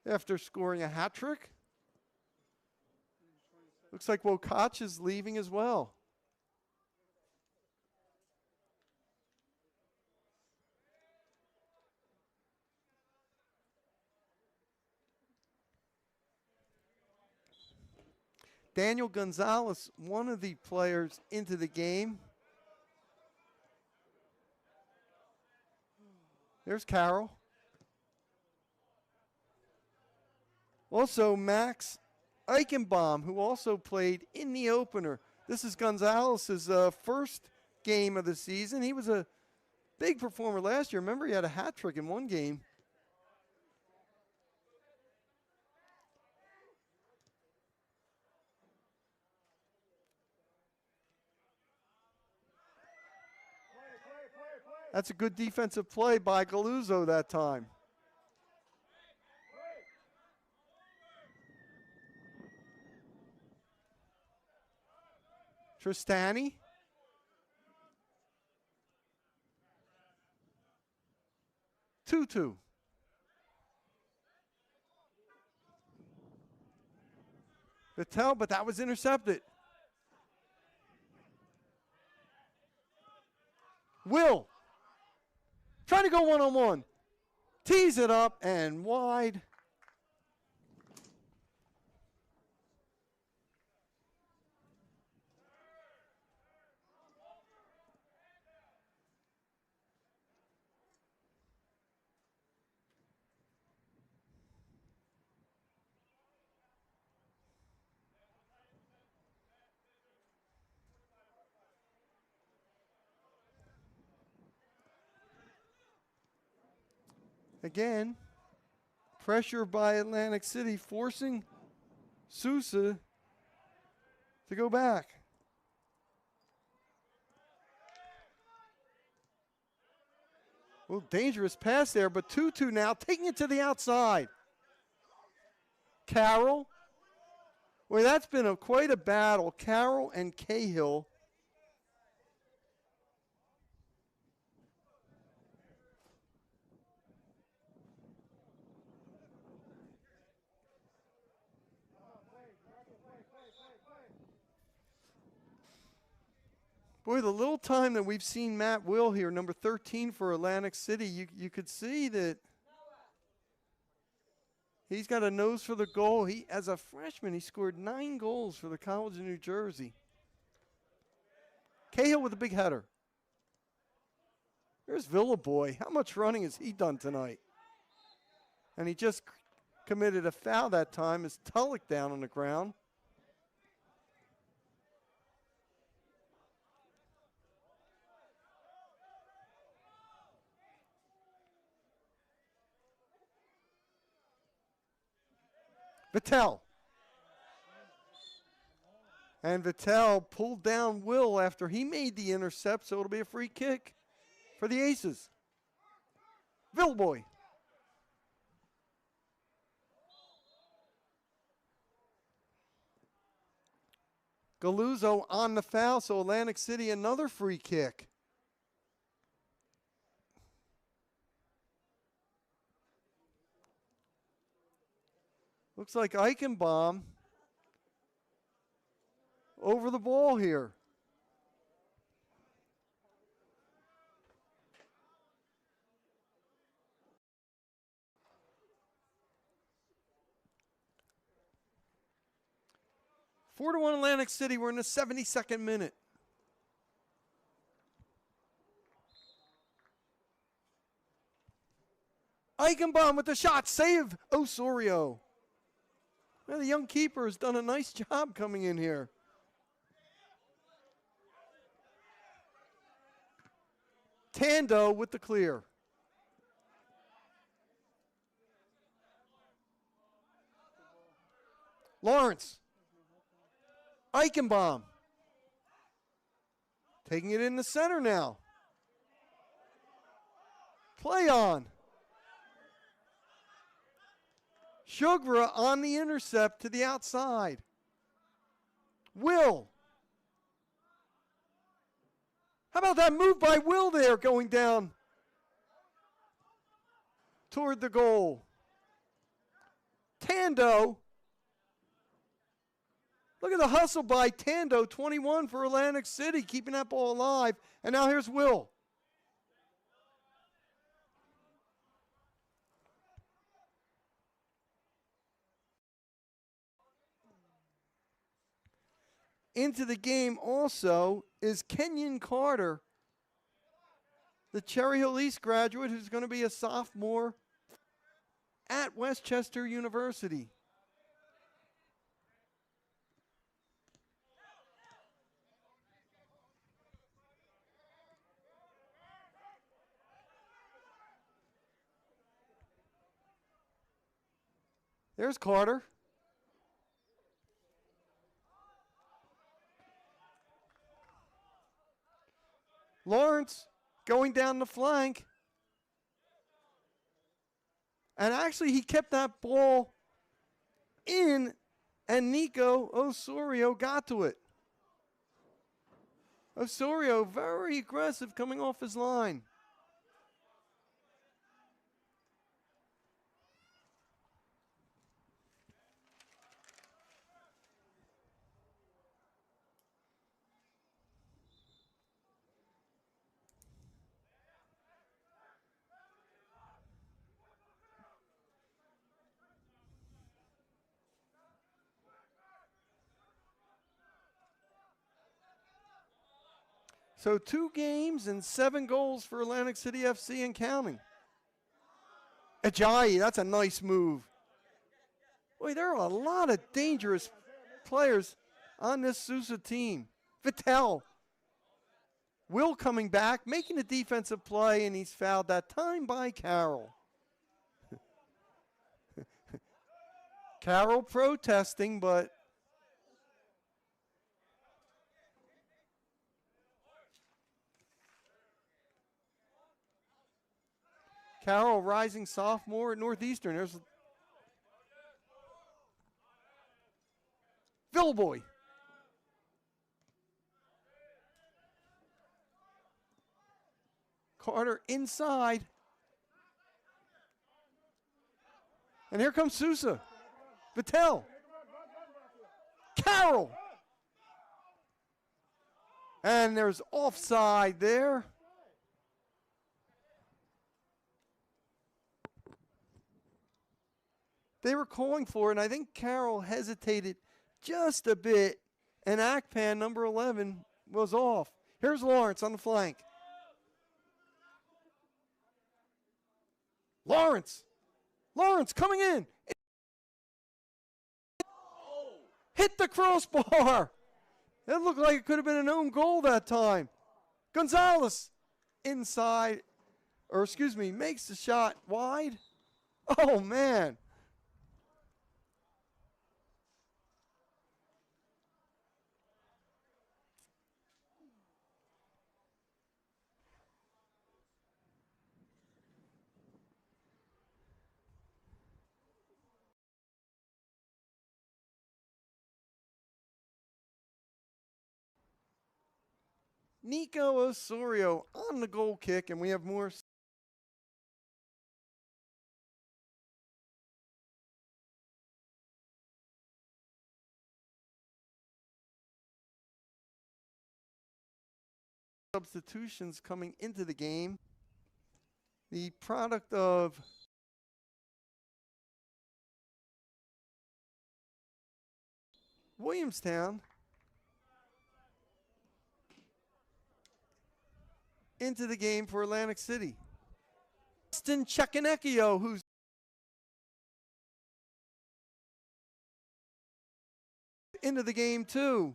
after scoring a hat trick. Looks like Wokach is leaving as well. Daniel Gonzalez, one of the players into the game. There's Carroll. Also, Max Eichenbaum, who also played in the opener. This is Gonzalez's first game of the season. He was a big performer last year. Remember, he had a hat trick in one game. That's a good defensive play by Galuzzo that time. Tristani. Tutu. Vittel, but that was intercepted. Will. Trying to go one-on-one. Tees it up and wide. Again, pressure by Atlantic City forcing SUSA to go back. Well, dangerous pass there, but Tutu now taking it to the outside. Carroll. Well, that's been quite a battle. Carroll and Cahill. Boy, the little time that we've seen Matt Will here, number 13 for Atlantic City, you could see that he's got a nose for the goal. As a freshman, he scored 9 goals for the College of New Jersey. Cahill with a big header. There's Villaboy. How much running has he done tonight? And he just committed a foul that time as Tulloch down on the ground. Vittel. And Vittel pulled down Will after he made the intercept, so it'll be a free kick for the Aces. Villboy. Galuzzo on the foul, so Atlantic City another free kick. Looks like Eichenbaum over the ball here. Four to 1 Atlantic City. We're in the 72nd minute. Eichenbaum with the shot. Save Osorio. Well, the young keeper has done a nice job coming in here. Tando with the clear. Lawrence. Eichenbaum. Taking it in the center now. Play on. Sugra on the intercept to the outside. Will. How about that move by Will there going down toward the goal? Tando. Look at the hustle by Tando, 21 for Atlantic City, keeping that ball alive. And now here's Will. Into the game also is Kenyon Carter, the Cherry Hill East graduate who's going to be a sophomore at Westchester University. There's Carter. Lawrence going down the flank. And actually, he kept that ball in, and Nico Osorio got to it. Osorio very aggressive coming off his line. So 2 games and 7 goals for Atlantic City FC and counting. Ajayi, that's a nice move. Boy, there are a lot of dangerous players on this SUSA team. Vittel. Will coming back, making a defensive play, and he's fouled that time by Carroll. Carroll protesting, but Carroll, rising sophomore at Northeastern. There's Villboy. Carter inside. And here comes SUSA. Vittel. Carroll. And there's offside there. They were calling for it, and I think Carroll hesitated just a bit, and Akpan, number 11, was off. Here's Lawrence on the flank. Lawrence coming in. Hit the crossbar. That looked like it could have been an own goal that time. Gonzalez inside, makes the shot wide. Oh, man. Nico Osorio on the goal kick, and we have more. Substitutions coming into the game. The product of Williamstown into the game for Atlantic City. Austin Chekanekio, who's into the game too.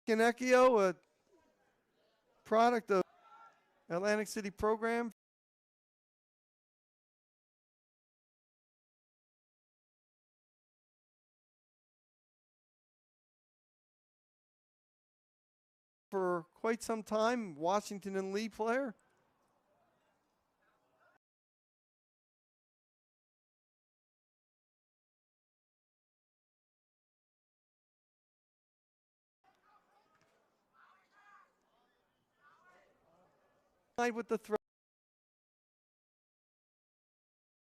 Chekanekio, a product of Atlantic City program. For quite some time, Washington and Lee player. with the throw.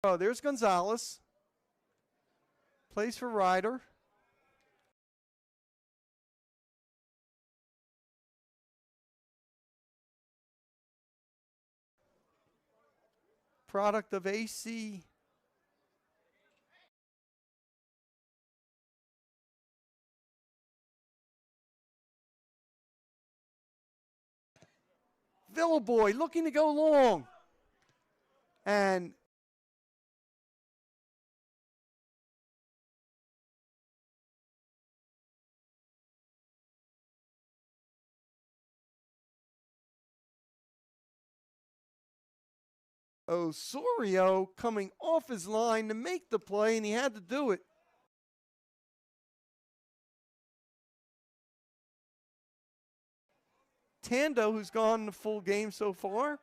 Oh, there's Gonzalez. Plays for Ryder. Product of AC. Villaboy looking to go long. And Osorio coming off his line to make the play, and he had to do it. Tando, who's gone the full game so far.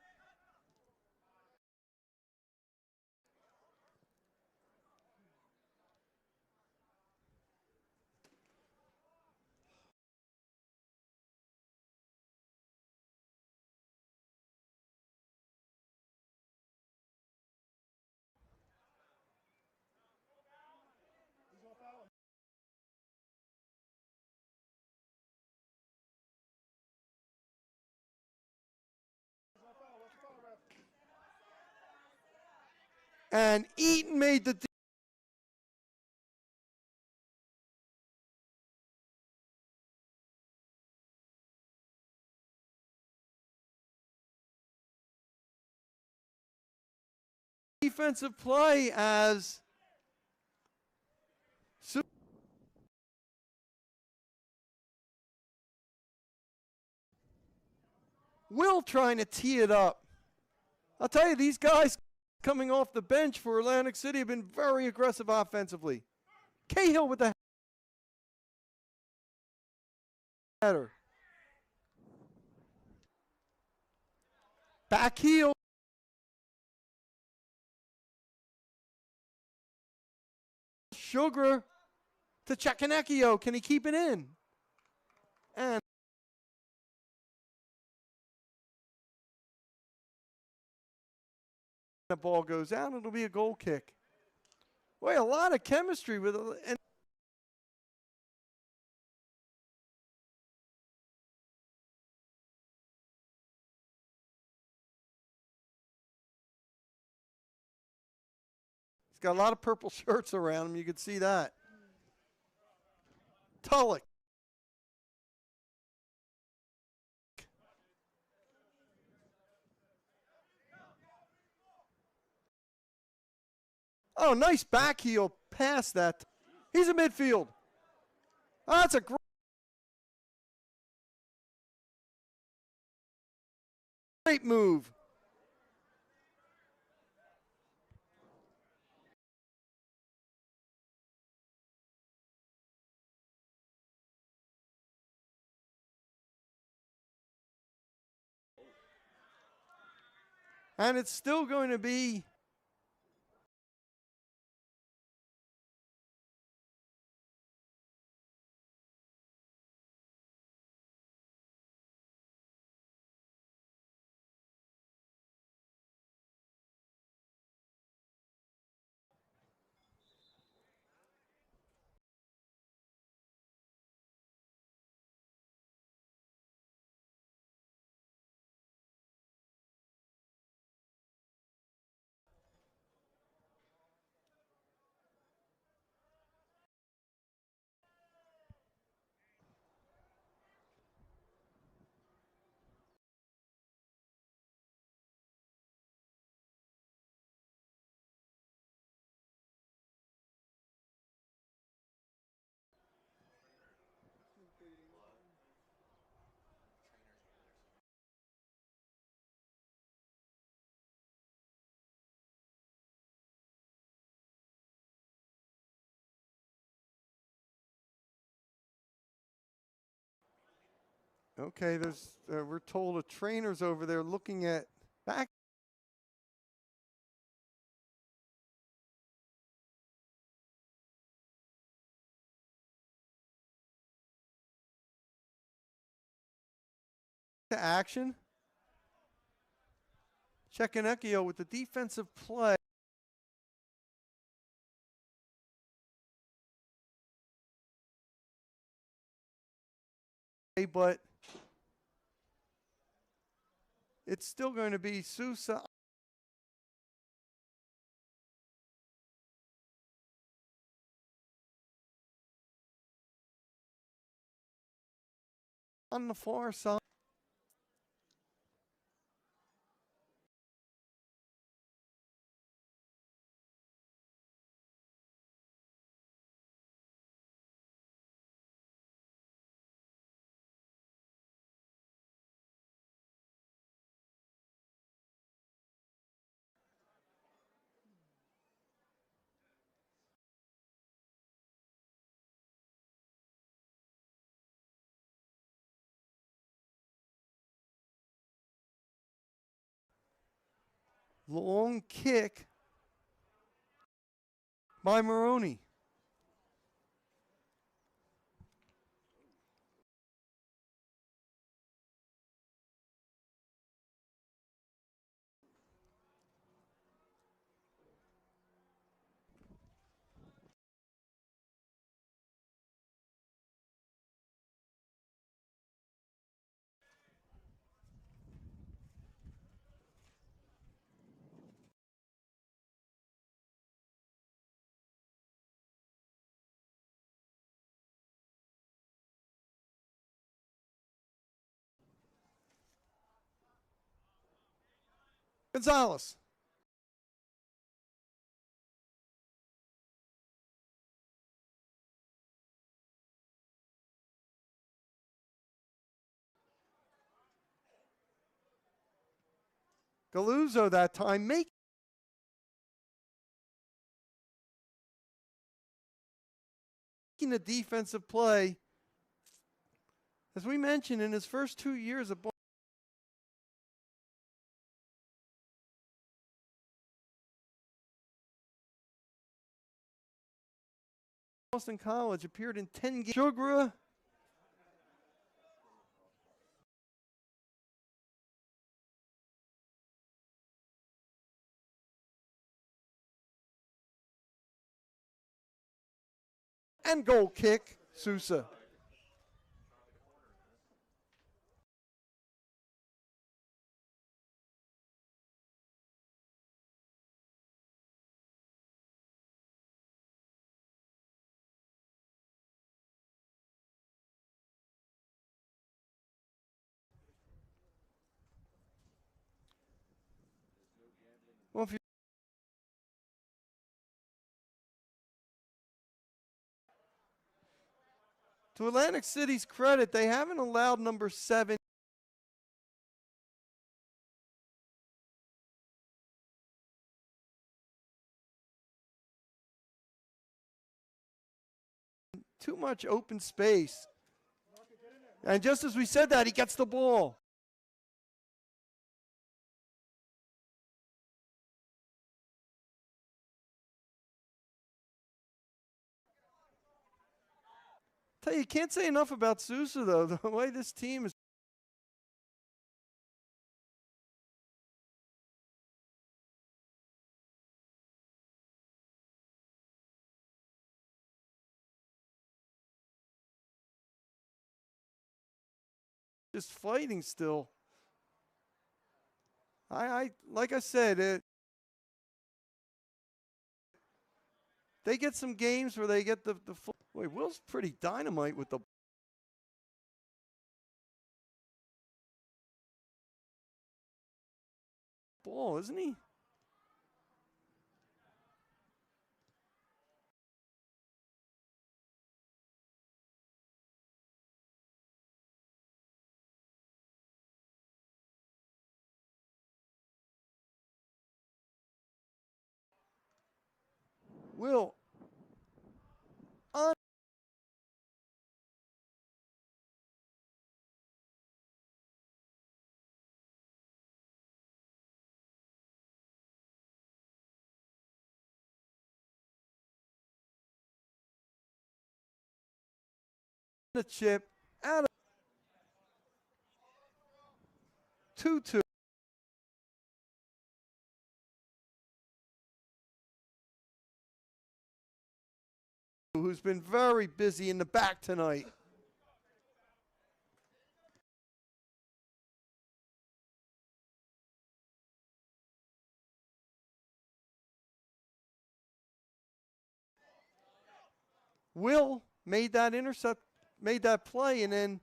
And Eaton made the defensive play as Will trying to tee it up. I'll tell you, these guys coming off the bench for Atlantic City have been very aggressive offensively. Cahill with the header. Back heel. Sugar to Chakanekio. Can he keep it in? And the ball goes out. It'll be a goal kick. Boy, a lot of chemistry with and he's got a lot of purple shirts around him. You can see that. Tulloch. Oh, nice back heel past that. He's in midfield. Oh, that's a great move. And it's still going to be okay. There's we're told a trainer's over there looking at back. To action. Chekanekio with the defensive play. But it's still going to be SUSA on the far side. Long kick by Maroney. Gonzalez. Galuzzo that time making the defensive play. As we mentioned, in his first 2 years at Boston College, appeared in 10 games. Sugra. And goal kick, SUSA. Well, if you to Atlantic City's credit, they haven't allowed number 7 too much open space. And just as we said that, he gets the ball. Tell you can't say enough about SUSA, though. The way this team is just fighting still. I like I said, they get some games where they get the full. Wait, Will's pretty dynamite with the ball, isn't he? Will on the chip out of 2-2. who's been very busy in the back tonight. Will made that intercept, made that play, and then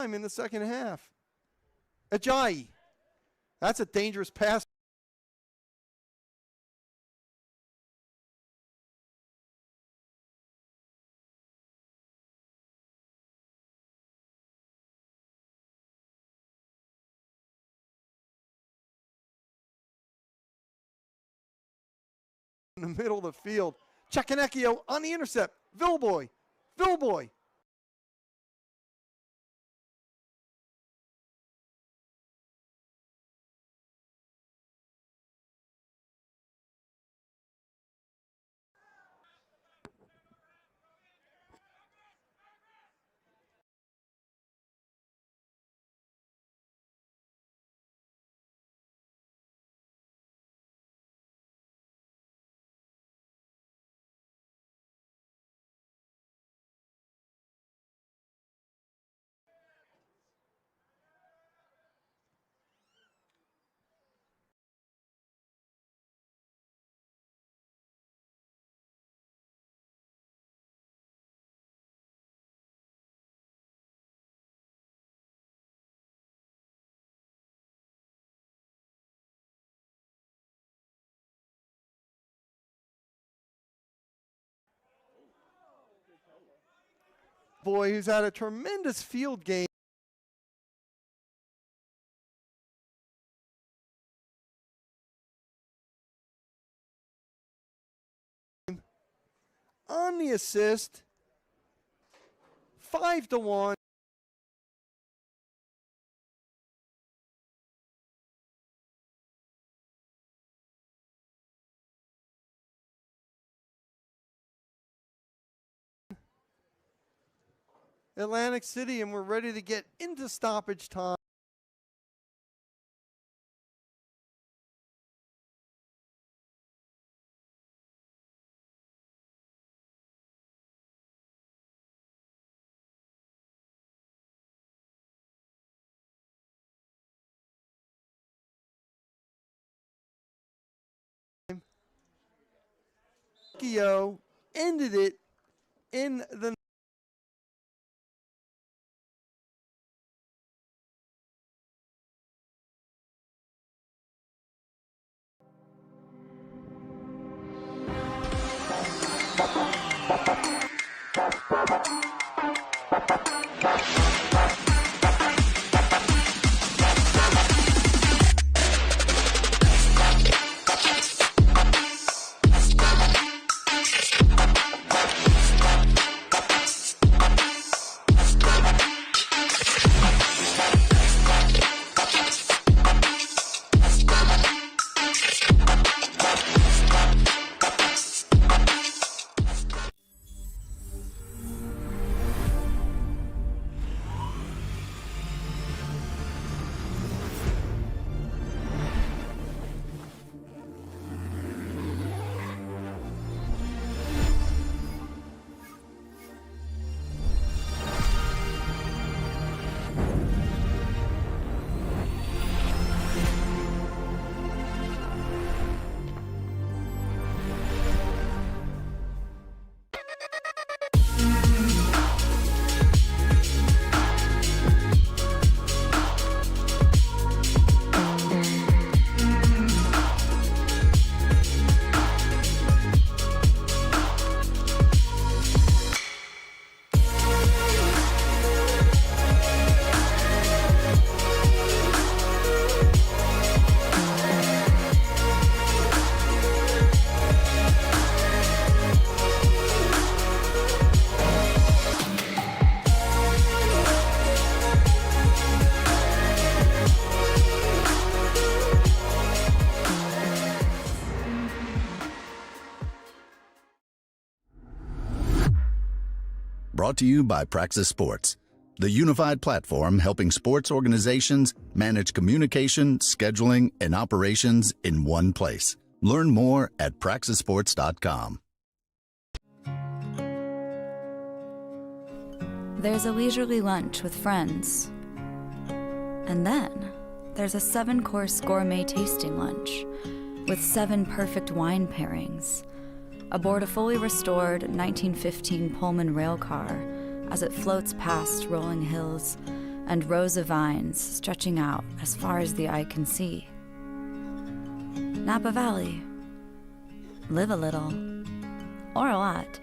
in the second half. Ajayi. That's a dangerous pass. In the middle of the field. Chakanekio on the intercept. Villboy. Boy, who's had a tremendous field game. On the assist, 5-1. Atlantic City, and we're ready to get into stoppage time. Ended it in the Brought to you by Praxis Sports, the unified platform helping sports organizations manage communication, scheduling, and operations in one place. Learn more at praxisports.com. There's a leisurely lunch with friends. And then there's a 7-course gourmet tasting lunch with 7 perfect wine pairings aboard a fully restored 1915 Pullman rail car as it floats past rolling hills and rows of vines stretching out as far as the eye can see. Napa Valley. Live a little, or a lot.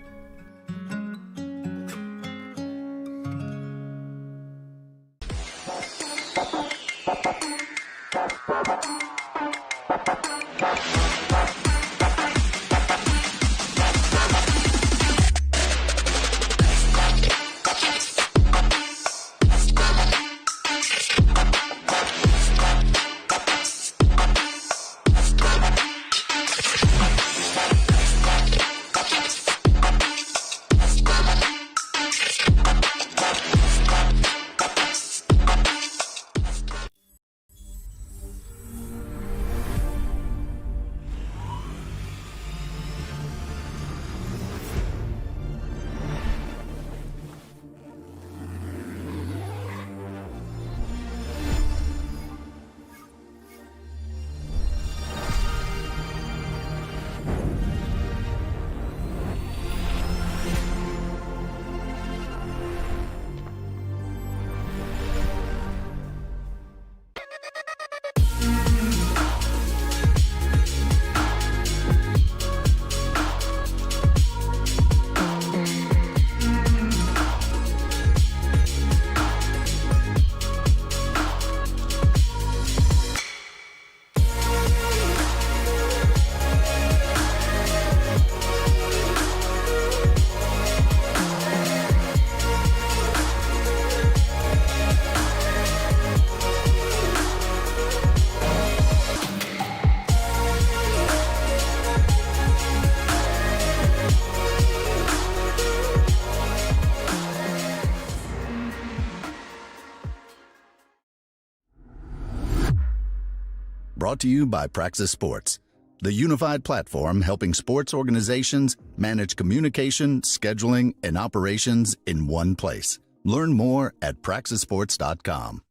Brought to you by Praxis Sports, the unified platform helping sports organizations manage communication, scheduling, and operations in one place. Learn more at praxisports.com.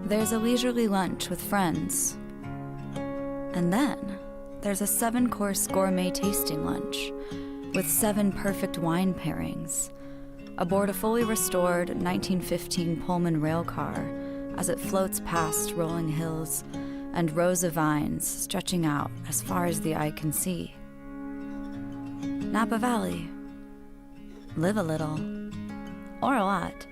There's a leisurely lunch with friends. And then there's a 7-course gourmet tasting lunch with 7 perfect wine pairings aboard a fully restored 1915 Pullman rail car as it floats past rolling hills and rows of vines stretching out as far as the eye can see. Napa Valley. Live a little, or a lot.